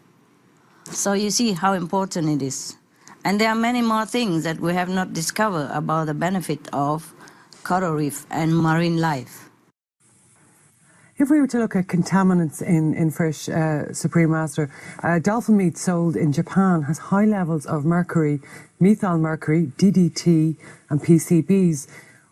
So you see how important it is. And there are many more things that we have not discovered about the benefit of coral reef and marine life. If we were to look at contaminants in fish, Supreme Master, dolphin meat sold in Japan has high levels of mercury, methyl mercury, DDT and PCBs.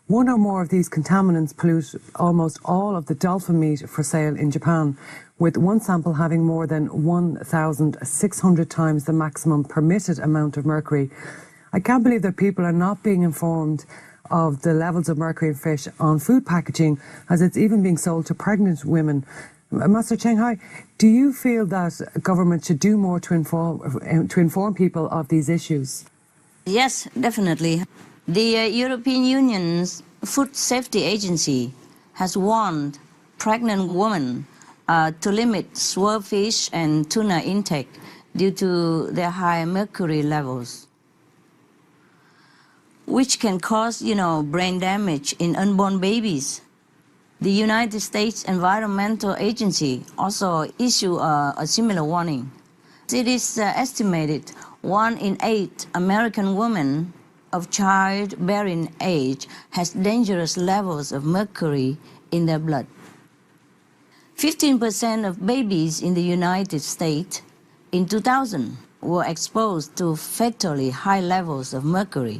One or more of these contaminants pollute almost all of the dolphin meat for sale in Japan, with one sample having more than 1,600 times the maximum permitted amount of mercury. I can't believe that people are not being informed of the levels of mercury in fish on food packaging, as it's even being sold to pregnant women. Master CHINGHAI, do you feel that government should do more to inform people of these issues? Yes, definitely. The European Union's Food Safety Agency has warned pregnant women to limit swordfish and tuna intake due to their high mercury levels, which can cause, brain damage in unborn babies. The United States Environmental Agency also issued a similar warning. It is estimated 1 in 8 American women of childbearing age has dangerous levels of mercury in their blood. 15% of babies in the United States in 2000 were exposed to fatally high levels of mercury,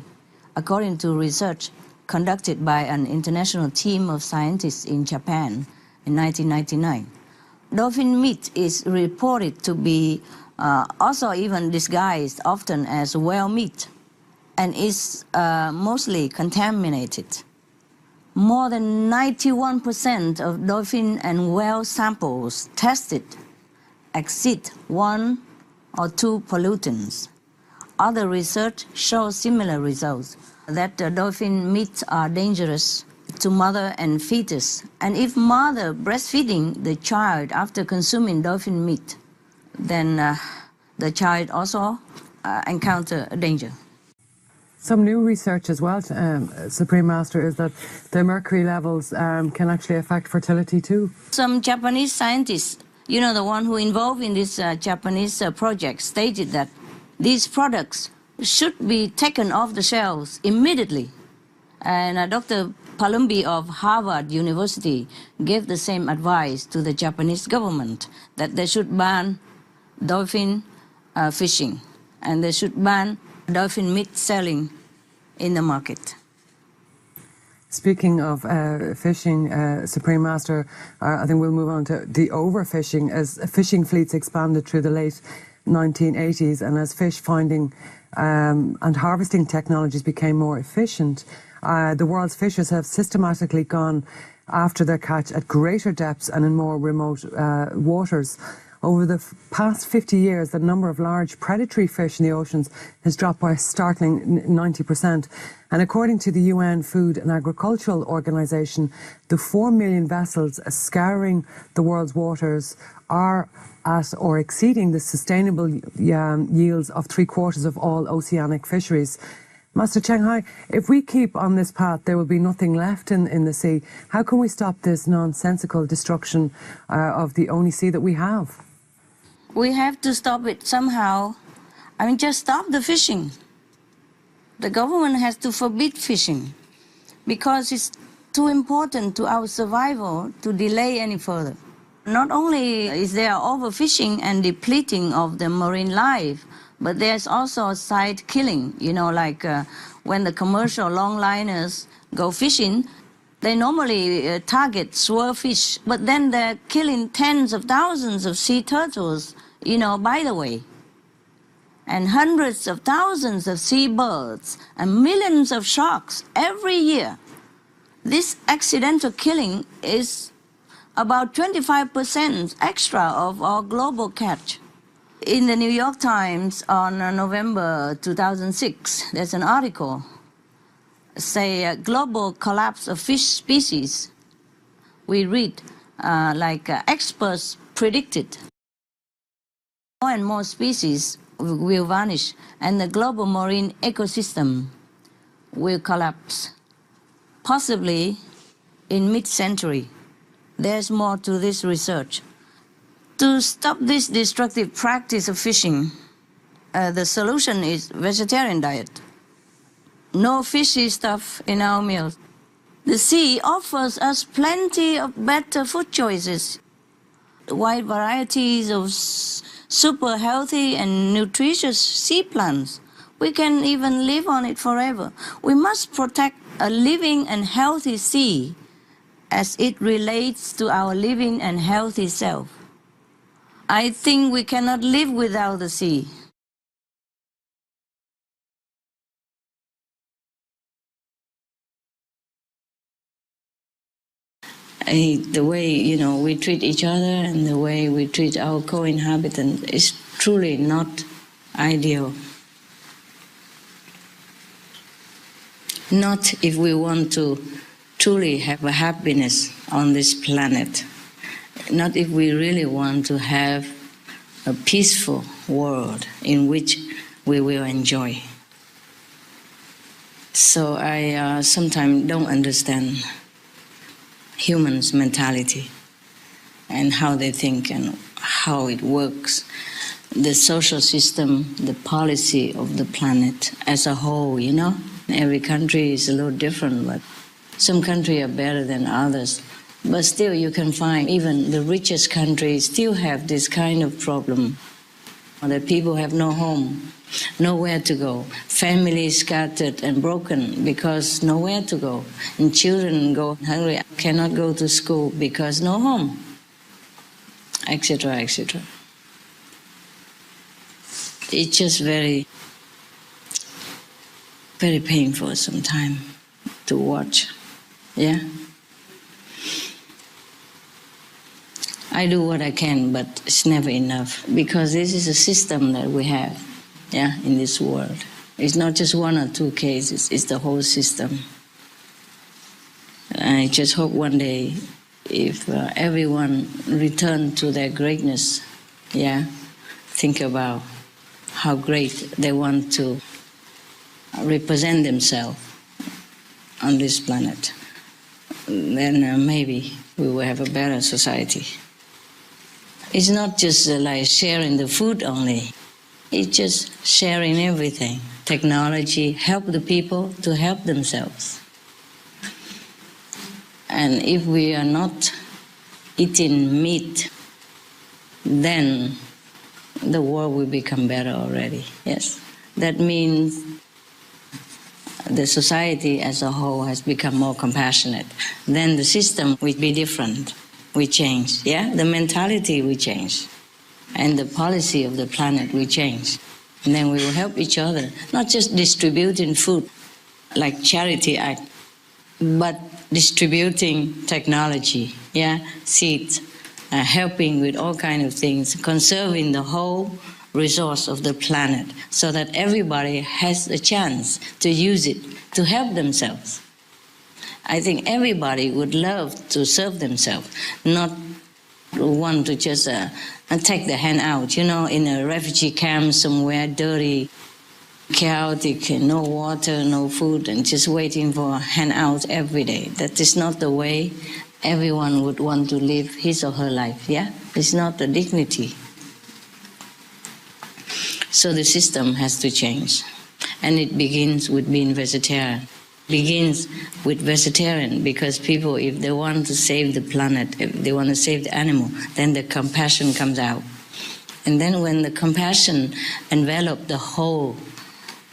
according to research conducted by an international team of scientists in Japan in 1999. Dolphin meat is reported to be also even disguised often as whale meat and is mostly contaminated. More than 91% of dolphin and whale samples tested exceed 1 or 2 pollutants. Other research shows similar results, that dolphin meats are dangerous to mother and fetus. And if mother breastfeeding the child after consuming dolphin meat, then the child also encounter a danger. Some new research as well, Supreme Master, is that the mercury levels can actually affect fertility too. Some Japanese scientists, the one who involved in this Japanese project, stated that these products should be taken off the shelves immediately. And Dr. Palumbi of Harvard University gave the same advice to the Japanese government, that they should ban dolphin fishing and they should ban dolphin meat selling in the market. Speaking of fishing, Supreme Master, I think we'll move on to the overfishing as fishing fleets expanded through the late 1980s, and as fish finding and harvesting technologies became more efficient, the world's fishers have systematically gone after their catch at greater depths and in more remote waters. Over the past 50 years, the number of large predatory fish in the oceans has dropped by a startling 90%. And according to the UN Food and Agricultural Organization, the 4 million vessels scouring the world's waters are at or exceeding the sustainable yields of 3/4 of all oceanic fisheries. Master CHINGHAI, if we keep on this path, there will be nothing left in the sea. How can we stop this nonsensical destruction of the only sea that we have? We have to stop it somehow. I mean, just stop the fishing. The government has to forbid fishing because it's too important to our survival to delay any further. Not only is there overfishing and depleting of the marine life, but there's also side killing. You know, like when the commercial longliners go fishing, they normally target swordfish, but then they're killing tens of thousands of sea turtles, you know, by the way, and hundreds of thousands of seabirds and millions of sharks every year. This accidental killing is about 25% extra of our global catch. In the New York Times on November 2006, there's an article say global collapse of fish species. We read experts predicted more and more species will vanish and the global marine ecosystem will collapse, possibly in mid-century. There's more to this research. To stop this destructive practice of fishing, the solution is vegetarian diet. No fishy stuff in our meals. The sea offers us plenty of better food choices, wide varieties of super healthy and nutritious sea plants. We can even live on it forever. We must protect a living and healthy sea as it relates to our living and healthy self. I think we cannot live without the sea. The way, you know, we treat each other and the way we treat our co-inhabitant is truly not ideal. Not if we want to truly have a happiness on this planet. Not if we really want to have a peaceful world in which we will enjoy. So I sometimes don't understand humans' mentality and how they think and how it works. The social system, the policy of the planet as a whole, you know. Every country is a little different, but some countries are better than others. But still you can find even the richest countries still have this kind of problem. That people have no home, nowhere to go. Families scattered and broken because nowhere to go. And children go hungry, cannot go to school because no home, etc., etc. It's just very, very painful sometimes to watch, yeah? I do what I can, but it's never enough because this is a system that we have, yeah, in this world. It's not just one or two cases, it's the whole system. I just hope one day if everyone return to their greatness, yeah, think about how great they want to represent themselves on this planet, then maybe we will have a better society. It's not just like sharing the food only. It's just sharing everything. Technology, help the people to help themselves. And if we are not eating meat, then the world will become better already, yes. That means the society as a whole has become more compassionate, then the system will be different. We change, yeah? The mentality will change. And the policy of the planet will change. And then we will help each other, not just distributing food like charity act, but distributing technology, yeah? Seeds, helping with all kinds of things, conserving the whole resource of the planet so that everybody has a chance to use it to help themselves. I think everybody would love to serve themselves, not want to just take the hand out, you know, in a refugee camp somewhere, dirty, chaotic, no water, no food, and just waiting for a hand out every day. That is not the way everyone would want to live his or her life, yeah? It's not the dignity. So the system has to change. And it begins with being vegetarian. Begins with vegetarian because people, if they want to save the planet, if they want to save the animal, then the compassion comes out. And then when the compassion envelops the whole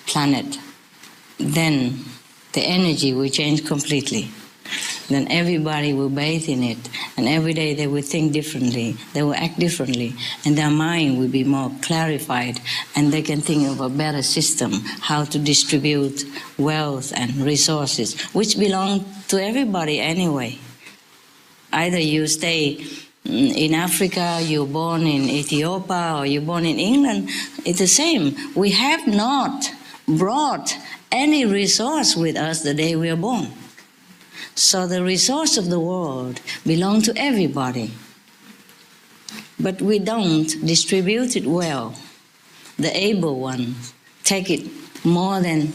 planet, then the energy will change completely. Then everybody will bathe in it, and every day they will think differently, they will act differently, and their mind will be more clarified, and they can think of a better system, how to distribute wealth and resources, which belong to everybody anyway. Either you stay in Africa, you're born in Ethiopia, or you're born in England, it's the same. We have not brought any resource with us the day we are born. So the resource of the world belongs to everybody. But we don't distribute it well. The able ones take it more than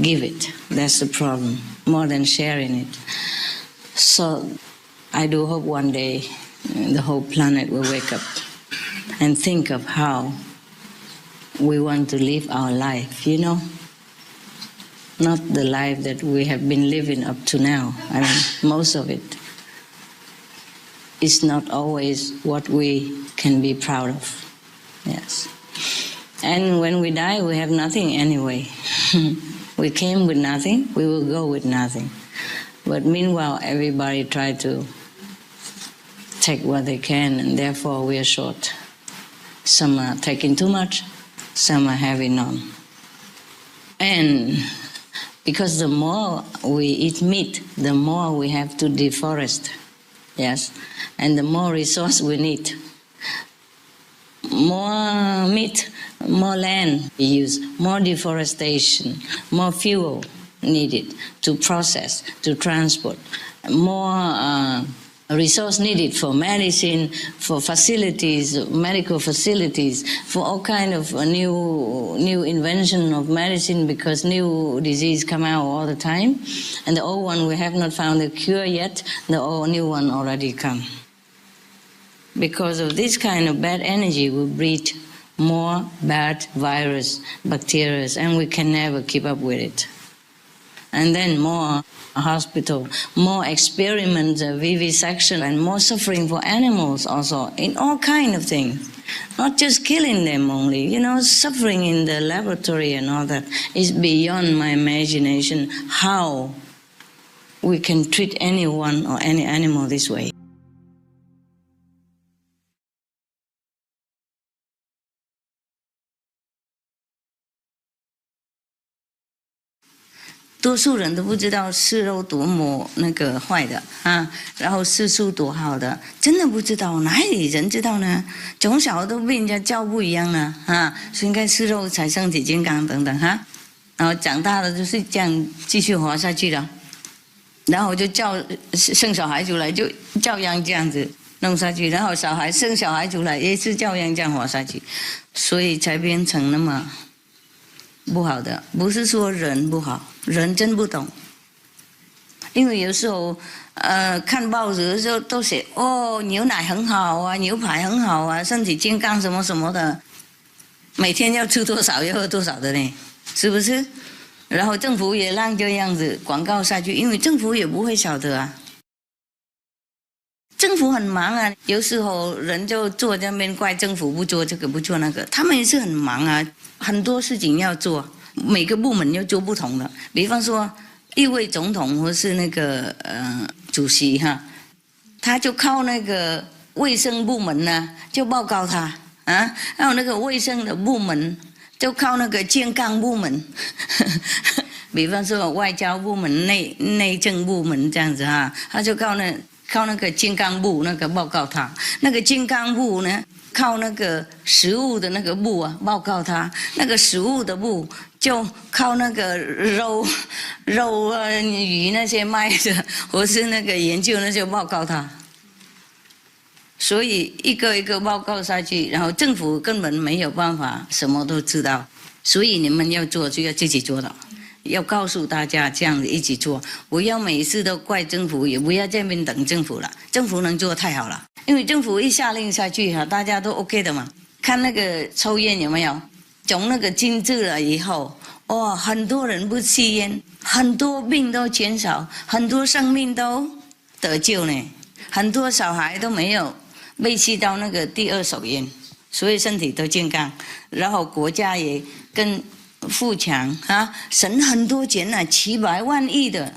give it. That's the problem, more than sharing it. So I do hope one day the whole planet will wake up and think of how we want to live our life, you know? Not the life that we have been living up to now. I mean, most of it is not always what we can be proud of. Yes. And when we die, we have nothing anyway. We came with nothing, we will go with nothing. But meanwhile, everybody try to take what they can, and therefore we are short. Some are taking too much, some are having none. And because the more we eat meat, the more we have to deforest, yes? And the more resource we need. More meat, more land we use, more deforestation, more fuel needed to process, to transport, more resource needed for medicine, for facilities, medical facilities, for all kind of new invention of medicine, because new disease come out all the time. And the old one, we have not found a cure yet, the old new one already come. Because of this kind of bad energy, we breed more bad virus, bacteria, and we can never keep up with it. And then more hospital, more experiments, vivisection, and more suffering for animals also, in all kinds of things. Not just killing them only, you know, suffering in the laboratory and all that is beyond my imagination, how we can treat anyone or any animal this way.多数人都不知道吃肉多么那个坏的啊，然后吃素多好的，真的不知道，哪里人知道呢？从小都被人家教不一样了啊，说应该吃肉才身体健康等等哈，然后长大了就是这样继续活下去了，然后就生小孩出来就照样这样子弄下去，然后生小孩出来也是照样这样活下去，所以才变成那么不好的。不是说人不好，人真不懂。因为有时候看报纸的时候都写哦，牛奶很好啊，牛排很好啊，身体健康什么什么的，每天要吃多少要喝多少的呢，是不是？然后政府也让这样子广告下去，因为政府也不会晓得啊。政府很忙啊，有时候人就坐在那边怪政府不做这个不做那个，他们也是很忙啊，很多事情要做，每个部门要做不同的。比方说，一位总统或是那个主席哈，他就靠那个卫生部门呢，就报告他啊，还有那个卫生的部门就靠那个健康部门。比方说外交部门、内政部门这样子哈，他就靠那个健康部那个报告他，那个健康部呢靠那个食物的那个部啊报告他，那个食物的部就靠那个肉啊鱼那些卖的，或是那个研究那些报告他。所以一个一个报告下去，然后政府根本没有办法什么都知道，所以你们要做就要自己做到。要告诉大家这样子一起做，不要每次都怪政府，也不要这边等政府了，政府能做太好了，因为政府一下令下去大家都 OK 的嘛。看那个抽烟有没有，从那个禁止了以后，哇，很多人不吸烟，很多病都减少，很多生命都得救呢，很多小孩都没有被吸到那个第二手烟，所以身体都健康，然后国家也跟富强啊，省很多钱啊，700万亿的，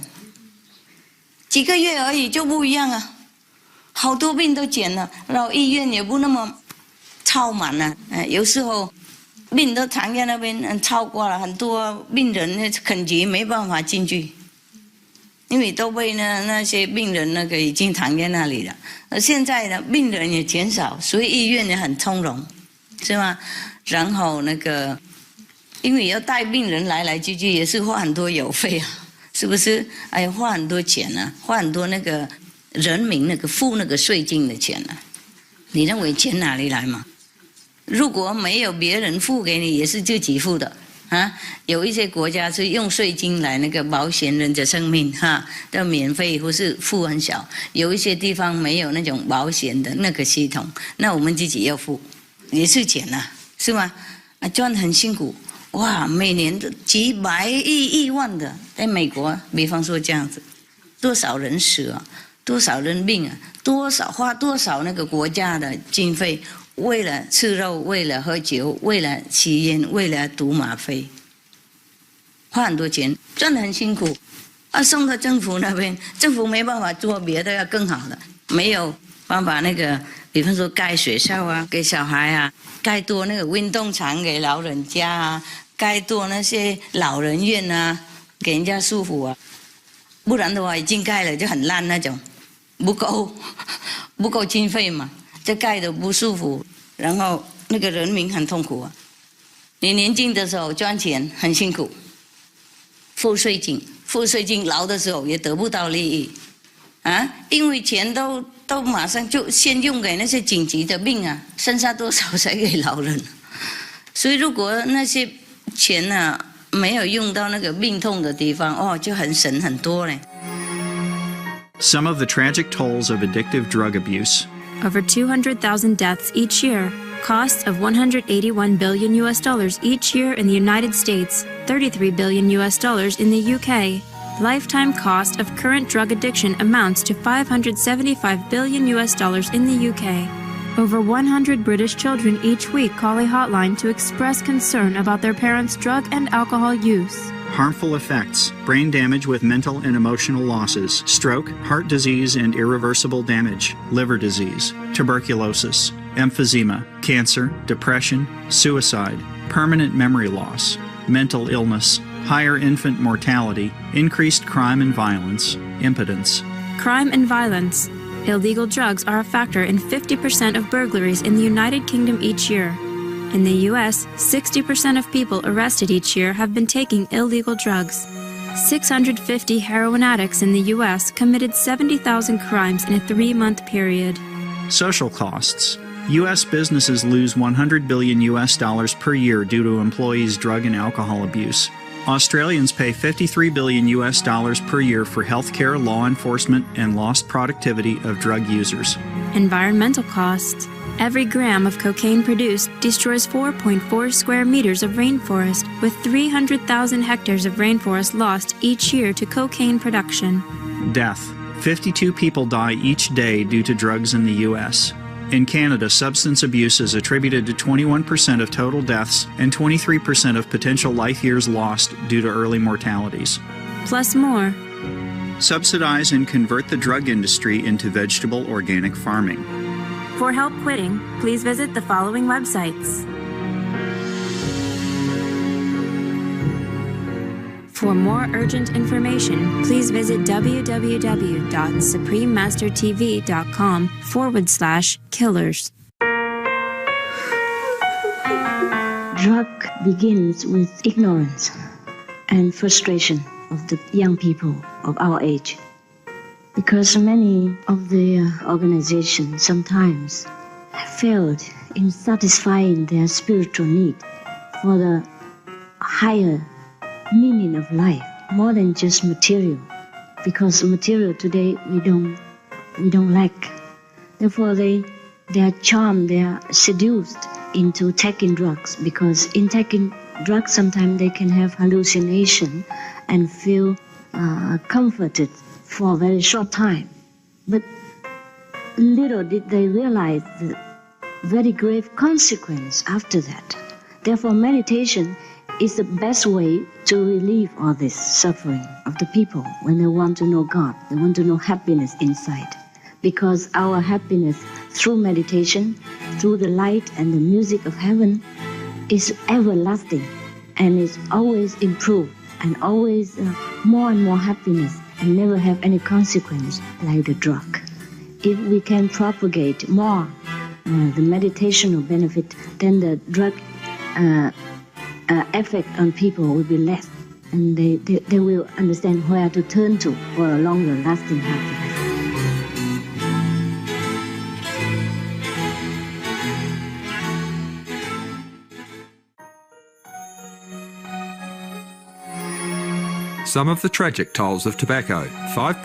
几个月而已就不一样啊，好多病都减了，然后医院也不那么超满了，有时候病都躺在那边超过了，很多病人肯急没办法进去，因为都被那些病人那个已经躺在那里了。现在呢，病人也减少，所以医院也很从容，是吗？然后那个。因为要带病人来去也是花很多油费啊，是不是？哎呀，花很多钱啊，花很多那个人民那个付那个税金的钱啊。你认为钱哪里来嘛？如果没有别人付给你，也是自己付的啊。有一些国家是用税金来那个保险人的生命哈，都免费或是付很小。有一些地方没有那种保险的那个系统，那我们自己要付，也是钱啊，是吗？啊，赚很辛苦。哇，每年都几百亿万的，在美国，比方说这样子，多少人死啊，多少人病啊，花多少那个国家的经费，为了吃肉，为了喝酒，为了吸烟，为了赌吗啡，花很多钱，赚得很辛苦，啊，送到政府那边，政府没办法做别的要更好的，没有办法那个，比方说盖学校啊，给小孩啊。盖多那个运动场给老人家啊，盖多那些老人院啊，给人家舒服啊，不然的话已经盖了就很烂那种，不够经费嘛，这盖的不舒服，然后那个人民很痛苦啊。你年轻的时候赚钱很辛苦，付税金，老的时候也得不到利益啊，因为钱都马上就先用给那些紧急的病啊，剩下多少才给老人？所以如果那些钱啊没有用到那个病痛的地方，哦，就很省很多嘞。Some of the tragic tolls of addictive drug abuse. Over 200,000 deaths each year, costs of $181 billion each year in the United States, $33 billion in the UK. Lifetime cost of current drug addiction amounts to $575 billion in the UK. Over 100 British children each week call a hotline to express concern about their parents' drug and alcohol use. Harmful effects: brain damage with mental and emotional losses, stroke, heart disease and irreversible damage, liver disease, tuberculosis, emphysema, cancer, depression, suicide, permanent memory loss, mental illness, higher infant mortality, increased crime and violence, impotence. Crime and violence. Illegal drugs are a factor in 50% of burglaries in the United Kingdom each year. In the US, 60% of people arrested each year have been taking illegal drugs. 650 heroin addicts in the US committed 70,000 crimes in a 3-month period. Social costs. U.S. businesses lose $100 billion per year due to employees' drug and alcohol abuse. Australians pay $53 billion per year for healthcare, law enforcement, and lost productivity of drug users. Environmental costs. Every gram of cocaine produced destroys 4.4 square meters of rainforest, with 300,000 hectares of rainforest lost each year to cocaine production. Death. 52 people die each day due to drugs in the U.S. In Canada, substance abuse is attributed to 21% of total deaths and 23% of potential life years lost due to early mortalities. Plus more. Subsidize and convert the drug industry into vegetable organic farming. For help quitting, please visit the following websites. For more urgent information, please visit www.suprememastertv.com/killers. Drug begins with ignorance and frustration of the young people of our age. Because many of the organizations sometimes failed in satisfying their spiritual need for the higher meaning of life, more than just material. Because material today we don't lack. Therefore they are charmed, they are seduced into taking drugs, because in taking drugs sometimes they can have hallucination and feel comforted for a very short time. But little did they realize the very grave consequence after that. Therefore meditation is the best way to relieve all this suffering of the people when they want to know God, they want to know happiness inside. Because our happiness through meditation, through the light and the music of heaven, is everlasting and is always improved and always more and more happiness and never have any consequence like the drug. If we can propagate more the meditational benefit, then the drug effect on people will be less, and they will understand where to turn to for a longer lasting happiness. Some of the tragic tolls of tobacco. 5.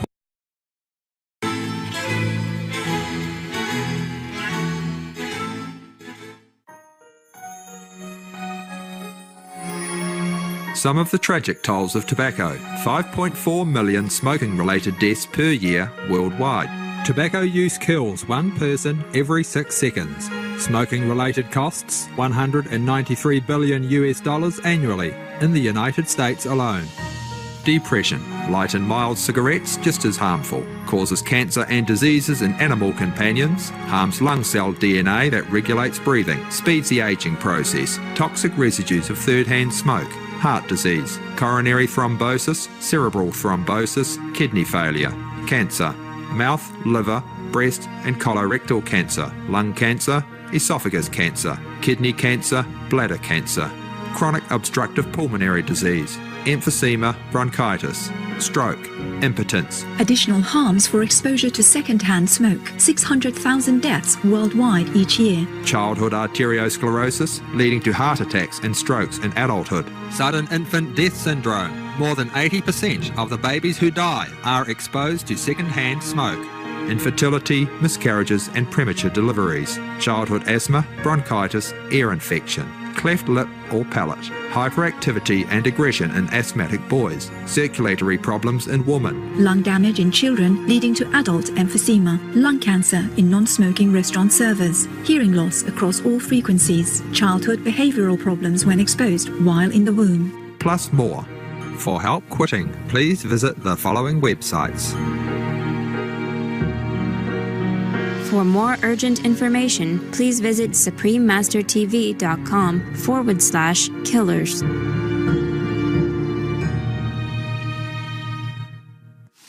Some of the tragic tolls of tobacco. 5.4 million smoking-related deaths per year worldwide. Tobacco use kills one person every 6 seconds. Smoking-related costs $193 billion annually in the United States alone. Depression. Light and mild cigarettes just as harmful. Causes cancer and diseases in animal companions. Harms lung cell DNA that regulates breathing. Speeds the aging process. Toxic residues of third-hand smoke. Heart disease. Coronary thrombosis. Cerebral thrombosis. Kidney failure. Cancer. Mouth, liver, breast and colorectal cancer. Lung cancer. Esophagus cancer. Kidney cancer. Bladder cancer. Chronic obstructive pulmonary disease. Emphysema, bronchitis, stroke, impotence. Additional harms for exposure to second-hand smoke. 600,000 deaths worldwide each year. Childhood arteriosclerosis, leading to heart attacks and strokes in adulthood. Sudden infant death syndrome. More than 80% of the babies who die are exposed to second-hand smoke. Infertility, miscarriages and premature deliveries. Childhood asthma, bronchitis, ear infection. Cleft lip or palate, hyperactivity and aggression in asthmatic boys, circulatory problems in women. Lung damage in children leading to adult emphysema, lung cancer in non-smoking restaurant servers, hearing loss across all frequencies, childhood behavioral problems when exposed while in the womb. Plus more. For help quitting, please visit the following websites. For more urgent information, please visit suprememastertv.com/killers.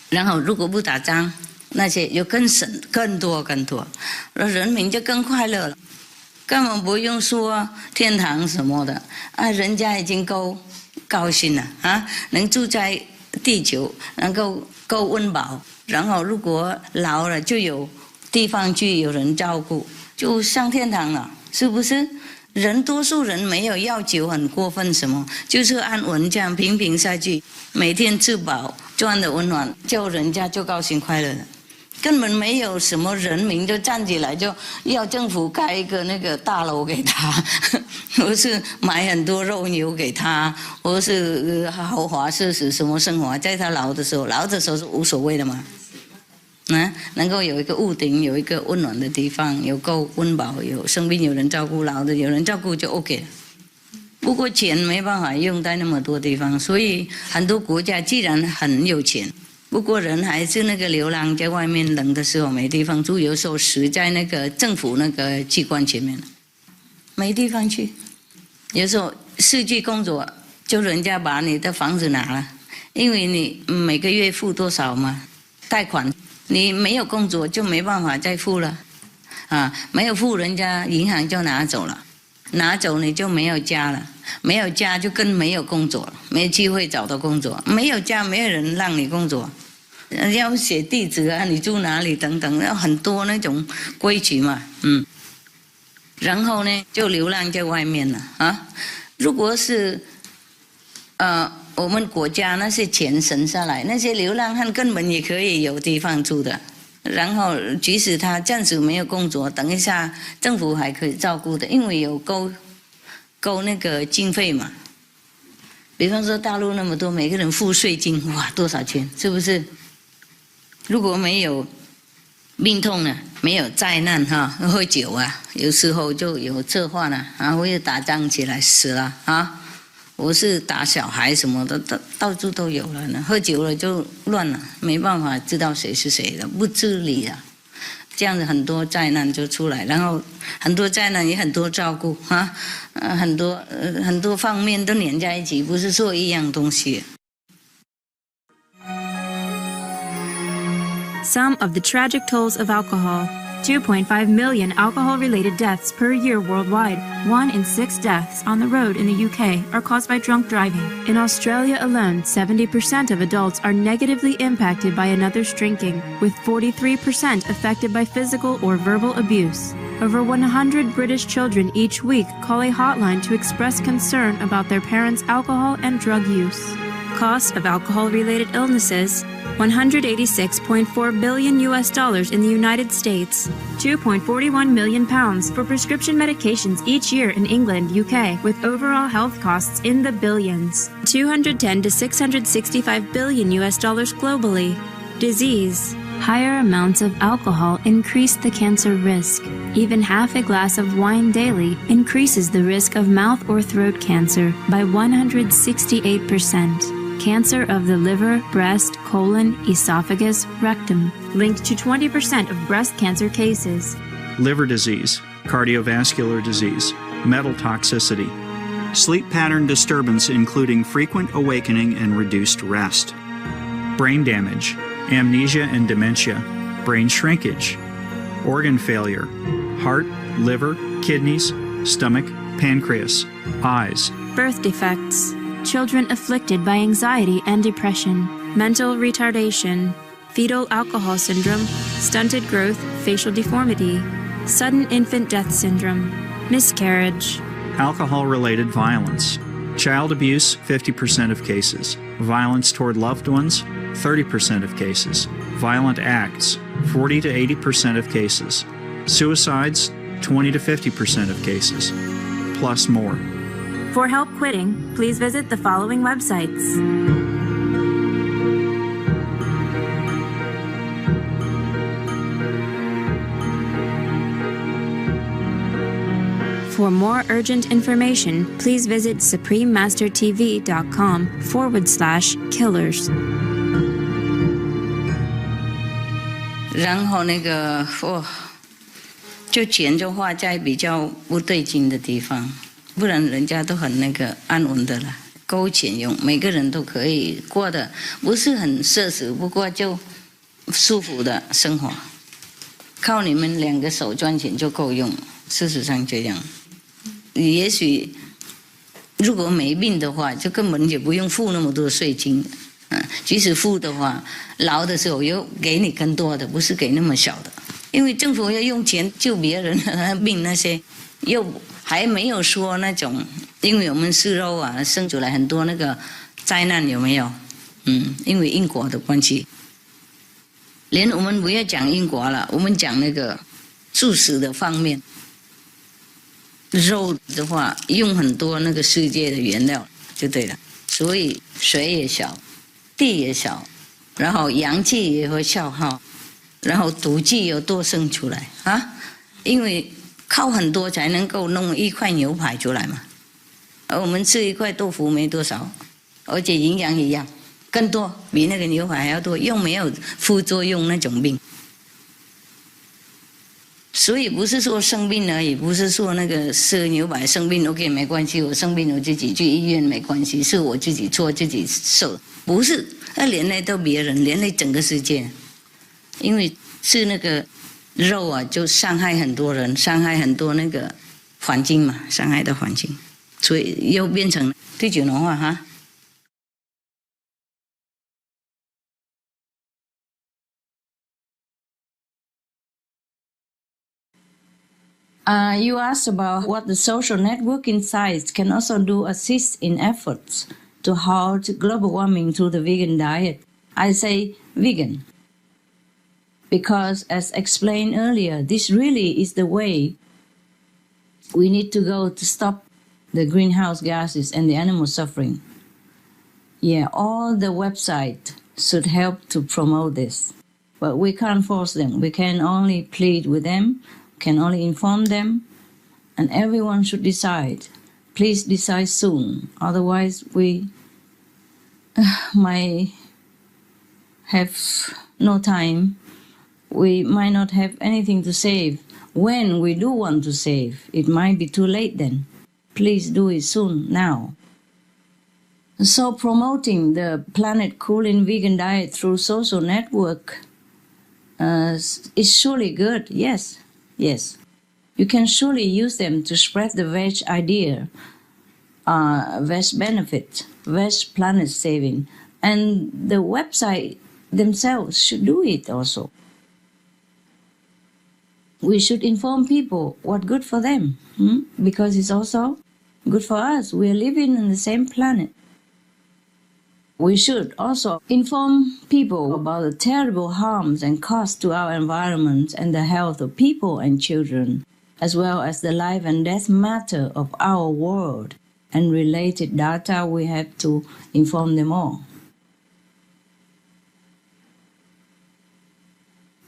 然后如果不打仗，那些又更省更多，人民就更快乐了，根本不用说天堂什么的啊，人家已经够高兴了啊，能住在地球，能够温饱，然后如果老了就有地方去，有人照顾，就上天堂了，是不是？多数人没有要求很过分什么，就是安稳这样平平下去，每天吃饱，赚的温暖，就人家就高兴快乐了，根本没有什么人民就站起来就要政府盖一个那个大楼给他，或是买很多肉牛给他，或是豪华设施什么生活，在他老的时候是无所谓的嘛。能够有一个屋顶，有一个温暖的地方，有够温饱，有生病有人照顾，老的有人照顾就 OK 了。不过钱没办法用在那么多地方，所以很多国家既然很有钱，不过人还是那个流浪在外面，冷的时候没地方住，有时候死在那个政府那个机关前面，没地方去。有时候失去工作，就人家把你的房子拿了，因为你每个月付多少嘛，贷款，你没有工作就没办法再付了，没有付人家银行就拿走了，拿走你就没有家了，没有家就更没有工作了，没机会找到工作，没有家没有人让你工作，要写地址啊，你住哪里等等，要很多那种规矩嘛，然后呢就流浪在外面了如果是我们国家那些钱省下来，那些流浪汉根本也可以有地方住的，然后即使他暂时没有工作，等一下政府还可以照顾的，因为有够那个经费嘛。比方说大陆那么多，每个人付税金，哇，多少钱，是不是？如果没有病痛呢，没有灾难喝酒啊，有时候就有车祸了或者打仗起来死了我是打小孩什么的，到处都有了呢。喝酒了就乱了，没办法知道谁是谁的，不自理啊，这样子很多灾难就出来，然后很多灾难也很多照顾很多方面都连在一起，不是说一样东西。Some of the tragic tolls of alcohol. 2.5 million alcohol-related deaths per year worldwide. 1 in 6 deaths on the road in the UK are caused by drunk driving. In Australia alone, 70% of adults are negatively impacted by another's drinking, with 43% affected by physical or verbal abuse. Over 100 British children each week call a hotline to express concern about their parents' alcohol and drug use. Cost of alcohol-related illnesses. $186.4 billion in the United States, 2.41 million pounds for prescription medications each year in England, UK, with overall health costs in the billions, 210 to $665 billion globally. Disease. Higher amounts of alcohol increase the cancer risk. Even half a glass of wine daily increases the risk of mouth or throat cancer by 168%. Cancer of the liver, breast, colon, esophagus, rectum, linked to 20% of breast cancer cases. Liver disease, cardiovascular disease, metal toxicity, sleep pattern disturbance including frequent awakening and reduced rest, brain damage, amnesia and dementia, brain shrinkage, organ failure, heart, liver, kidneys, stomach, pancreas, eyes. Birth defects. Children afflicted by anxiety and depression, mental retardation, fetal alcohol syndrome, stunted growth, facial deformity, sudden infant death syndrome, miscarriage. Alcohol-related violence. Child abuse, 50% of cases. Violence toward loved ones, 30% of cases. Violent acts, 40 to 80% of cases. Suicides, 20 to 50% of cases. Plus more. For help quitting, please visit the following websites. For more urgent information, please visit suprememastertv.com/killers. 然后那个就钱就花在比较不对劲的地方。不然人家都很那个安稳的了，够钱用，每个人都可以过得不是很奢侈，不过就舒服的生活，靠你们2个手赚钱就够用，事实上这样。也许如果没病的话，就根本也不用付那么多税金，即使付的话，老的时候又给你更多的，不是给那么小的，因为政府要用钱救别人病那些又。还没有说那种，因为我们吃肉啊，生出来很多那个灾难有没有？因为因果的关系，连我们不要讲因果了，我们讲那个素食的方面，肉的话用很多那个世界的原料就对了，所以水也小，地也小，然后阳气也会消耗，然后毒剂又多生出来啊，因为靠很多才能够弄一块牛排出来嘛，而我们吃一块豆腐没多少，而且营养一样，更多，比那个牛排还要多，又没有副作用那种病。所以不是说生病而已，不是说那个吃牛排生病 OK 没关系，我生病我自己去医院没关系，是我自己错自己受，不是，那连累到别人，连累整个世界。因为吃那个肉啊，就伤害很多人，伤害很多那个环境嘛，伤害的环境，所以又变成第九农化哈。You asked about what the social networking sites can also do assist in efforts to halt global warming through the vegan diet. I say vegan because, as explained earlier, this really is the way we need to go to stop the greenhouse gases and the animal suffering. Yeah, all the websites should help to promote this, but we can't force them. We can only plead with them, can only inform them, and everyone should decide. Please decide soon, otherwise we might have no time. We might not have anything to save. When we do want to save, it might be too late then. Please do it soon, now. So promoting the planet cooling vegan diet through social network is surely good, yes. Yes, you can surely use them to spread the veg idea, veg benefit, veg planet saving, and the website themselves should do it also. We should inform people what's good for them, because it's also good for us. We are living on the same planet. We should also inform people about the terrible harms and costs to our environment and the health of people and children, as well as the life and death matter of our world and related data. We have to inform them all.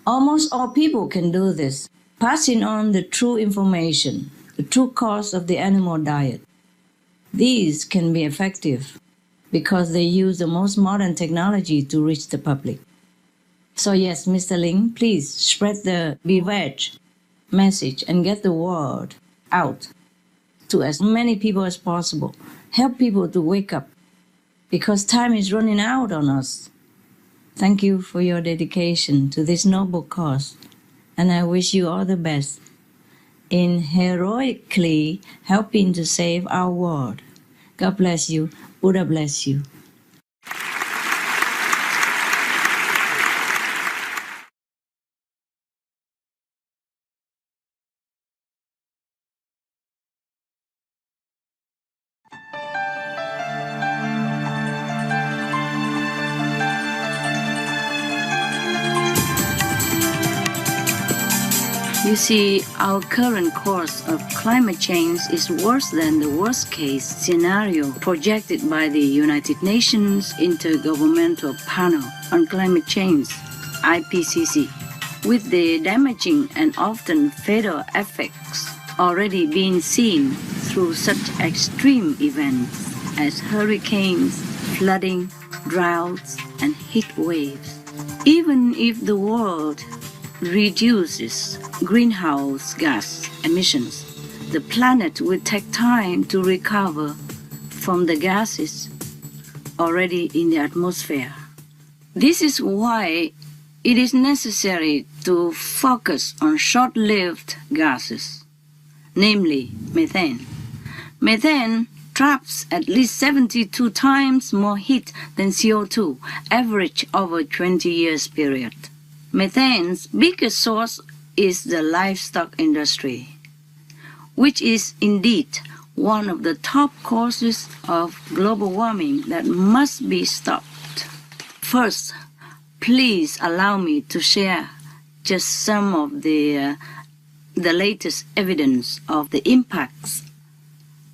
Almost all people can do this, passing on the true information, the true cost of the animal diet. These can be effective because they use the most modern technology to reach the public. So yes, Mr. Ling, please spread the Be Veg message and get the word out to as many people as possible. Help people to wake up because time is running out on us. Thank you for your dedication to this noble cause, and I wish you all the best in heroically helping to save our world. God bless you. Buddha bless you. You see, our current course of climate change is worse than the worst-case scenario projected by the United Nations Intergovernmental Panel on Climate Change, IPCC, with the damaging and often fatal effects already being seen through such extreme events as hurricanes, flooding, droughts, and heat waves. Even if the world reduces greenhouse gas emissions, the planet will take time to recover from the gases already in the atmosphere. This is why it is necessary to focus on short-lived gases, namely methane. Methane traps at least 72 times more heat than CO2, average over a 20 years period. Methane's biggest source is the livestock industry, which is indeed one of the top causes of global warming that must be stopped. First, please allow me to share just some of the latest evidence of the impacts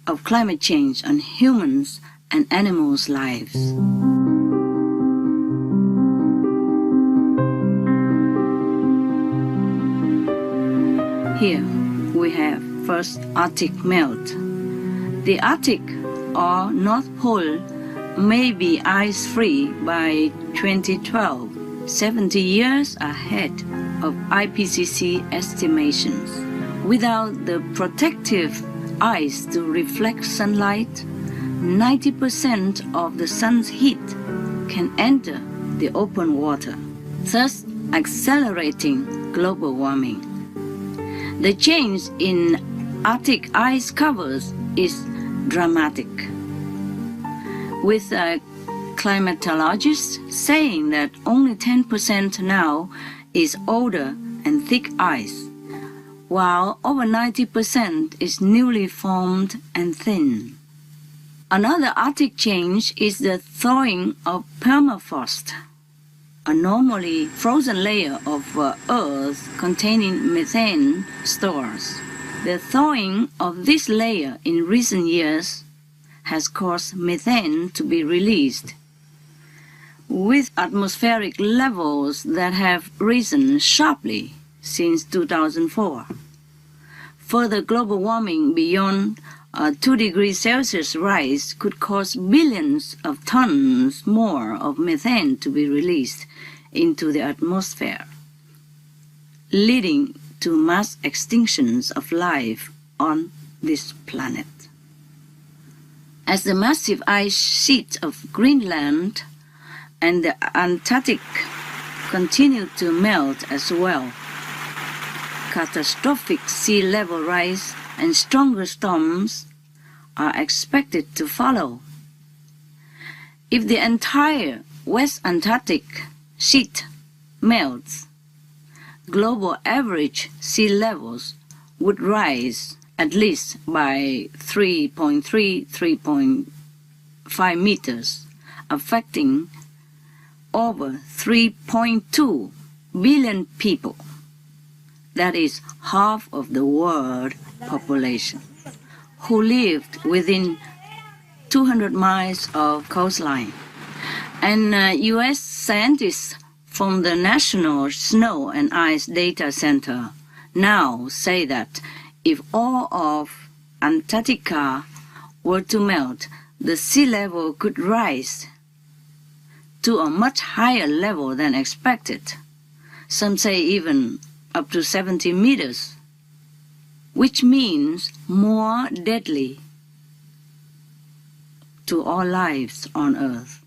of climate change on humans and animals' lives. Here we have first Arctic melt. The Arctic or North Pole may be ice-free by 2012, 70 years ahead of IPCC estimations. Without the protective ice to reflect sunlight, 90% of the sun's heat can enter the open water, thus accelerating global warming. The change in Arctic ice covers is dramatic, with climatologists saying that only 10% now is older and thick ice, while over 90% is newly formed and thin. Another Arctic change is the thawing of permafrost, a normally frozen layer of Earth containing methane stores. The thawing of this layer in recent years has caused methane to be released, with atmospheric levels that have risen sharply since 2004. Further global warming beyond 2 degrees Celsius rise could cause billions of tons more of methane to be released into the atmosphere, leading to mass extinctions of life on this planet. As the massive ice sheet of Greenland and the Antarctic continue to melt as well, catastrophic sea level rise and stronger storms are expected to follow. If the entire West Antarctic sheet melts, global average sea levels would rise at least by 3.5 meters, affecting over 3.2 billion people. That is half of the world population, who lived within 200 miles of coastline. And U.S. scientists from the National Snow and Ice Data Center now say that if all of Antarctica were to melt, the sea level could rise to a much higher level than expected. Some say even up to 70 meters, which means more deadly to all lives on Earth.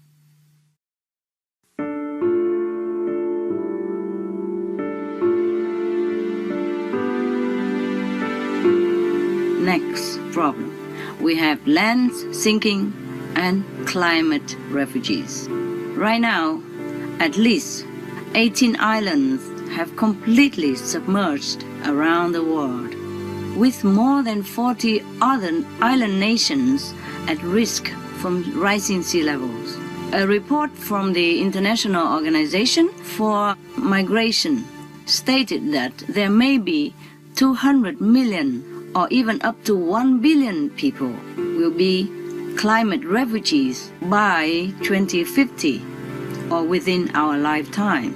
Next problem, we have land sinking and climate refugees. Right now, at least 18 islands have completely submerged around the world, with more than 40 other island nations at risk from rising sea levels. A report from the International Organization for Migration stated that there may be 200 million or even up to 1 billion people will be climate refugees by 2050 or within our lifetime.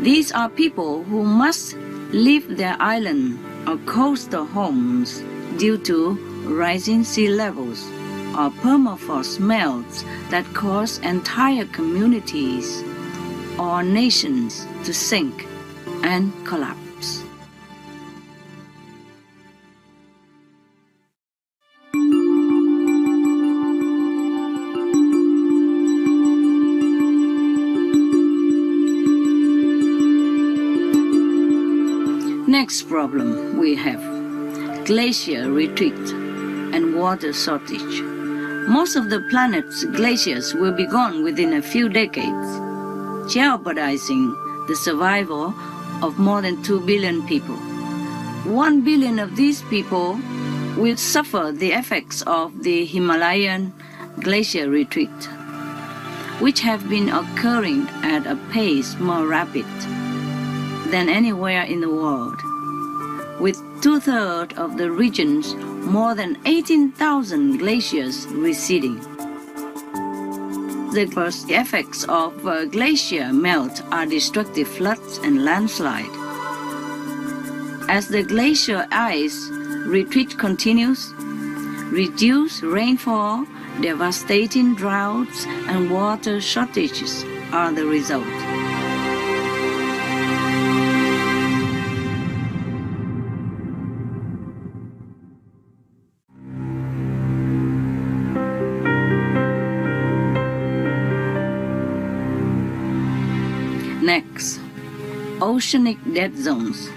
These are people who must leave their island or coastal homes due to rising sea levels or permafrost melts that cause entire communities or nations to sink and collapse. Next problem we have glacier retreat and water shortage. Most of the planet's glaciers will be gone within a few decades, jeopardizing the survival of more than 2 billion people. 1 billion of these people will suffer the effects of the Himalayan glacier retreat, which have been occurring at a pace more rapid than anywhere in the world, with 2/3 of the region's more than 18,000 glaciers receding. The first effects of glacier melt are destructive floods and landslide. As the glacier ice retreat continues, reduced rainfall, devastating droughts, and water shortages are the result. Next, oceanic dead zones.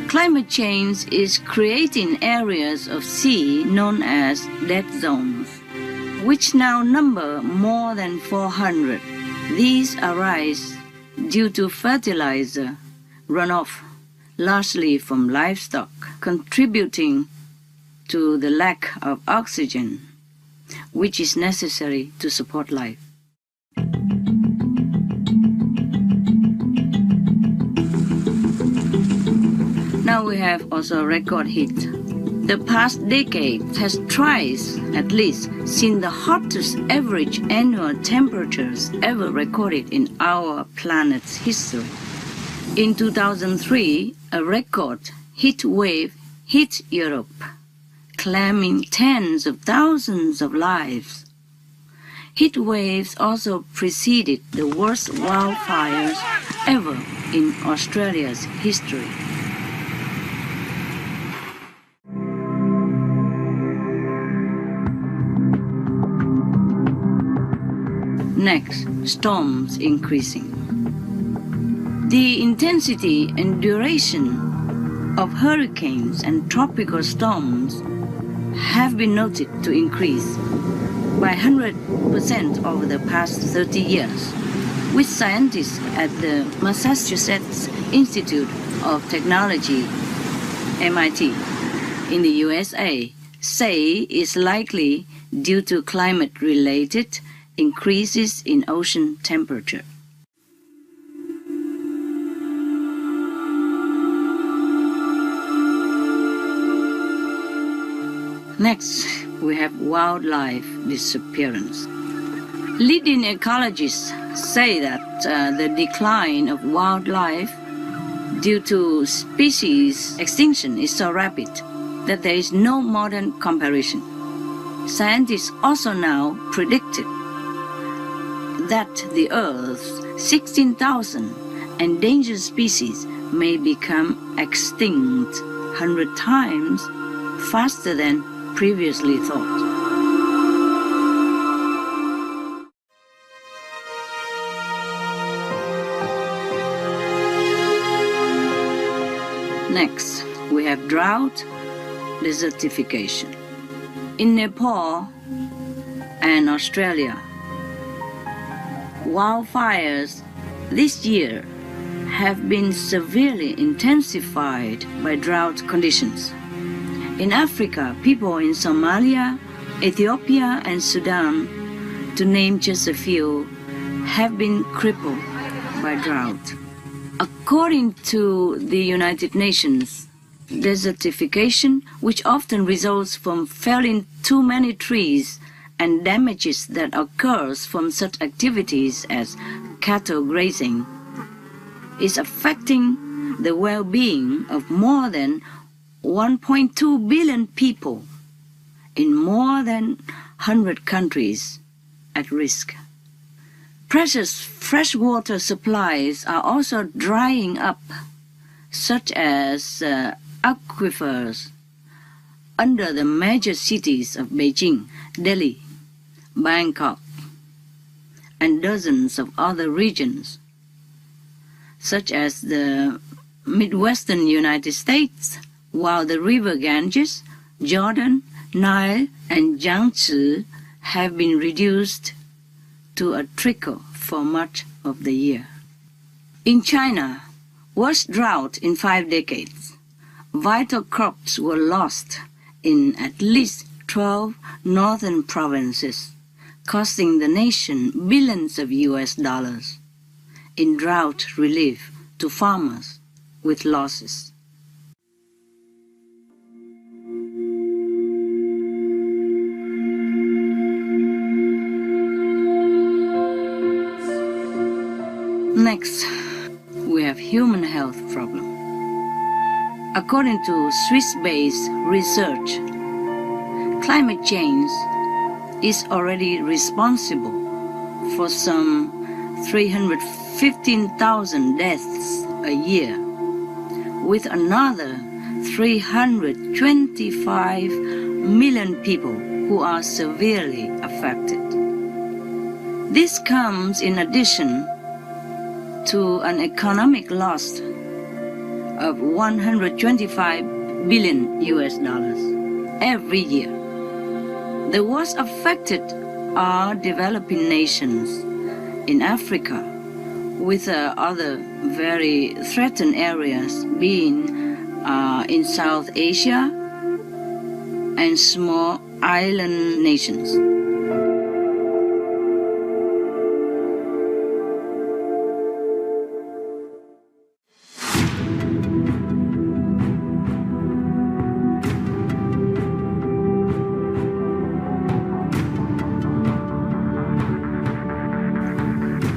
Climate change is creating areas of sea known as dead zones, which now number more than 400. These arise due to fertilizer runoff, largely from livestock, contributing to the lack of oxygen, which is necessary to support life. Now we have also record heat. The past decade has twice, at least, seen the hottest average annual temperatures ever recorded in our planet's history. In 2003, a record heat wave hit Europe, claiming tens of thousands of lives. Heat waves also preceded the worst wildfires ever in Australia's history. Next, storms increasing. The intensity and duration of hurricanes and tropical storms have been noted to increase by 100% over the past 30 years, with scientists at the Massachusetts Institute of Technology, MIT, in the USA, say is likely due to climate-related increases in ocean temperature. Next, we have wildlife disappearance. Leading ecologists say that the decline of wildlife due to species extinction is so rapid that there is no modern comparison. Scientists also now predicted that the Earth's 16,000 endangered species may become extinct 100 times faster than previously thought. Next, we have drought, desertification. In Nepal and Australia, wildfires this year have been severely intensified by drought conditions. In Africa, people in Somalia, Ethiopia, and Sudan, to name just a few, have been crippled by drought. According to the United Nations, desertification, which often results from felling too many trees, and damages that occurs from such activities as cattle grazing, is affecting the well-being of more than 1.2 billion people in more than 100 countries at risk. Precious freshwater supplies are also drying up, such as aquifers under the major cities of Beijing, Delhi, Bangkok, and dozens of other regions, such as the Midwestern United States, while the river Ganges, Jordan, Nile, and Yangtze have been reduced to a trickle for much of the year. In China, worst drought in 5 decades. Vital crops were lost in at least 12 northern provinces, costing the nation billions of US dollars in drought relief to farmers with losses. Next, we have human health problem. According to Swiss-based research, climate change is already responsible for some 315,000 deaths a year, with another 325 million people who are severely affected. This comes in addition to an economic loss of 125 billion US dollars every year. The worst affected are developing nations in Africa, with other very threatened areas being in South Asia and small island nations.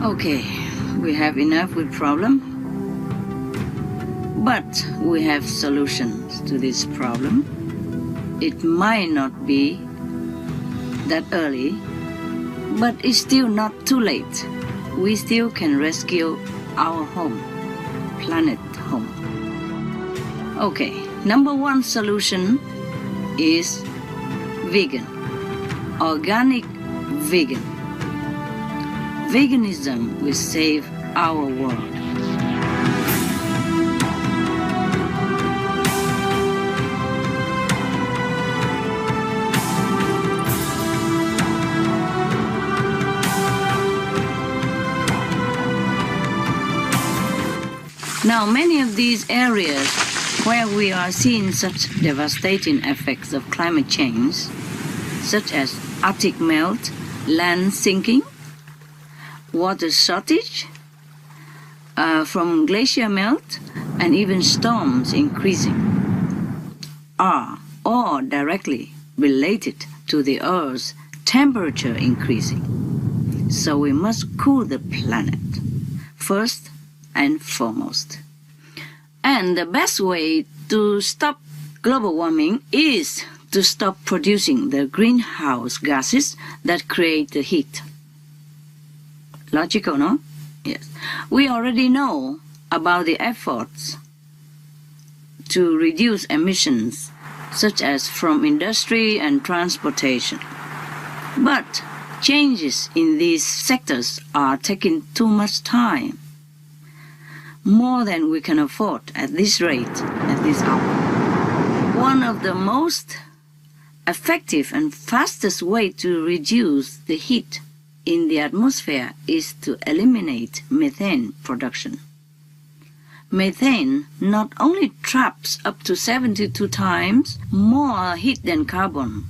Okay, we have enough with problem, but we have solutions to this problem. It might not be that early, but it's still not too late. We still can rescue our home, planet home. Okay, number one solution is vegan, organic vegan. Veganism will save our world. Now, many of these areas where we are seeing such devastating effects of climate change, such as Arctic melt, land sinking, water shortage from glacier melt, and even storms increasing, are all directly related to the Earth's temperature increasing. So we must cool the planet, first and foremost. And the best way to stop global warming is to stop producing the greenhouse gases that create the heat. Logical, no? Yes. We already know about the efforts to reduce emissions, such as from industry and transportation. But changes in these sectors are taking too much time, more than we can afford at this rate, at this hour. One of the most effective and fastest way to reduce the heat in the atmosphere is to eliminate methane production. Methane not only traps up to 72 times more heat than carbon,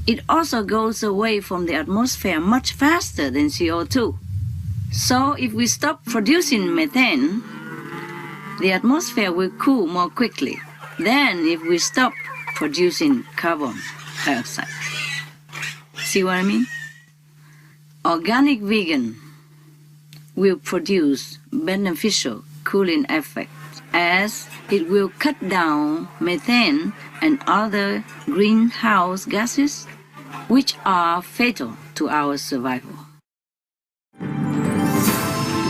it also goes away from the atmosphere much faster than CO2. So if we stop producing methane, the atmosphere will cool more quickly than if we stop producing carbon dioxide. See what I mean? Organic vegan will produce beneficial cooling effects, as it will cut down methane and other greenhouse gases which are fatal to our survival.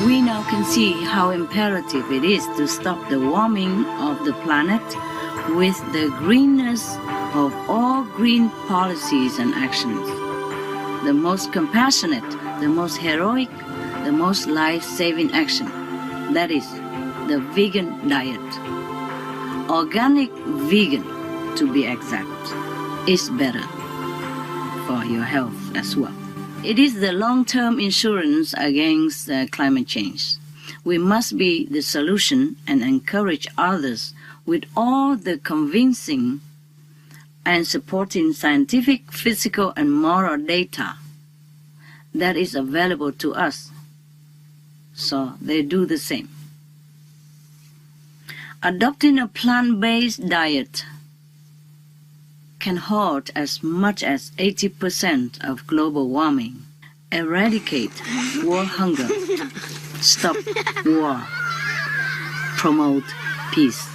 We now can see how imperative it is to stop the warming of the planet with the greenest of all green policies and actions. The most compassionate, the most heroic, the most life-saving action. That is the vegan diet. Organic vegan, to be exact, is better for your health as well. It is the long-term insurance against climate change. We must be the solution and encourage others with all the convincing and supporting scientific, physical, and moral data that is available to us, so they do the same. Adopting a plant-based diet can halt as much as 80% of global warming, eradicate world hunger, stop war, promote peace.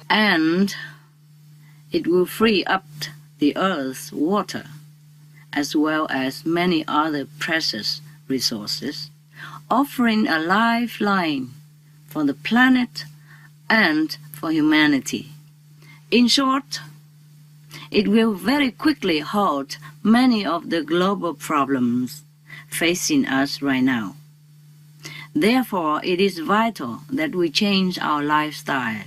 And it will free up the Earth's water, as well as many other precious resources, offering a lifeline for the planet and for humanity. In short, it will very quickly halt many of the global problems facing us right now. Therefore, it is vital that we change our lifestyle.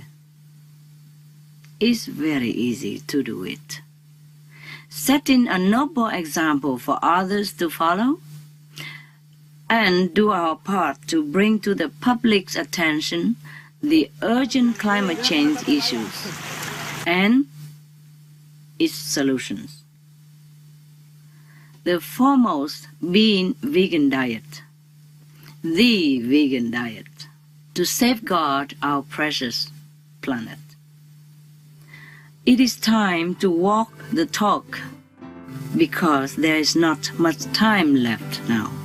It's very easy to do it. Setting a noble example for others to follow, and do our part to bring to the public's attention the urgent climate change issues and its solutions. The foremost being vegan diet, the vegan diet, to safeguard our precious planet. It is time to walk the talk because there is not much time left now.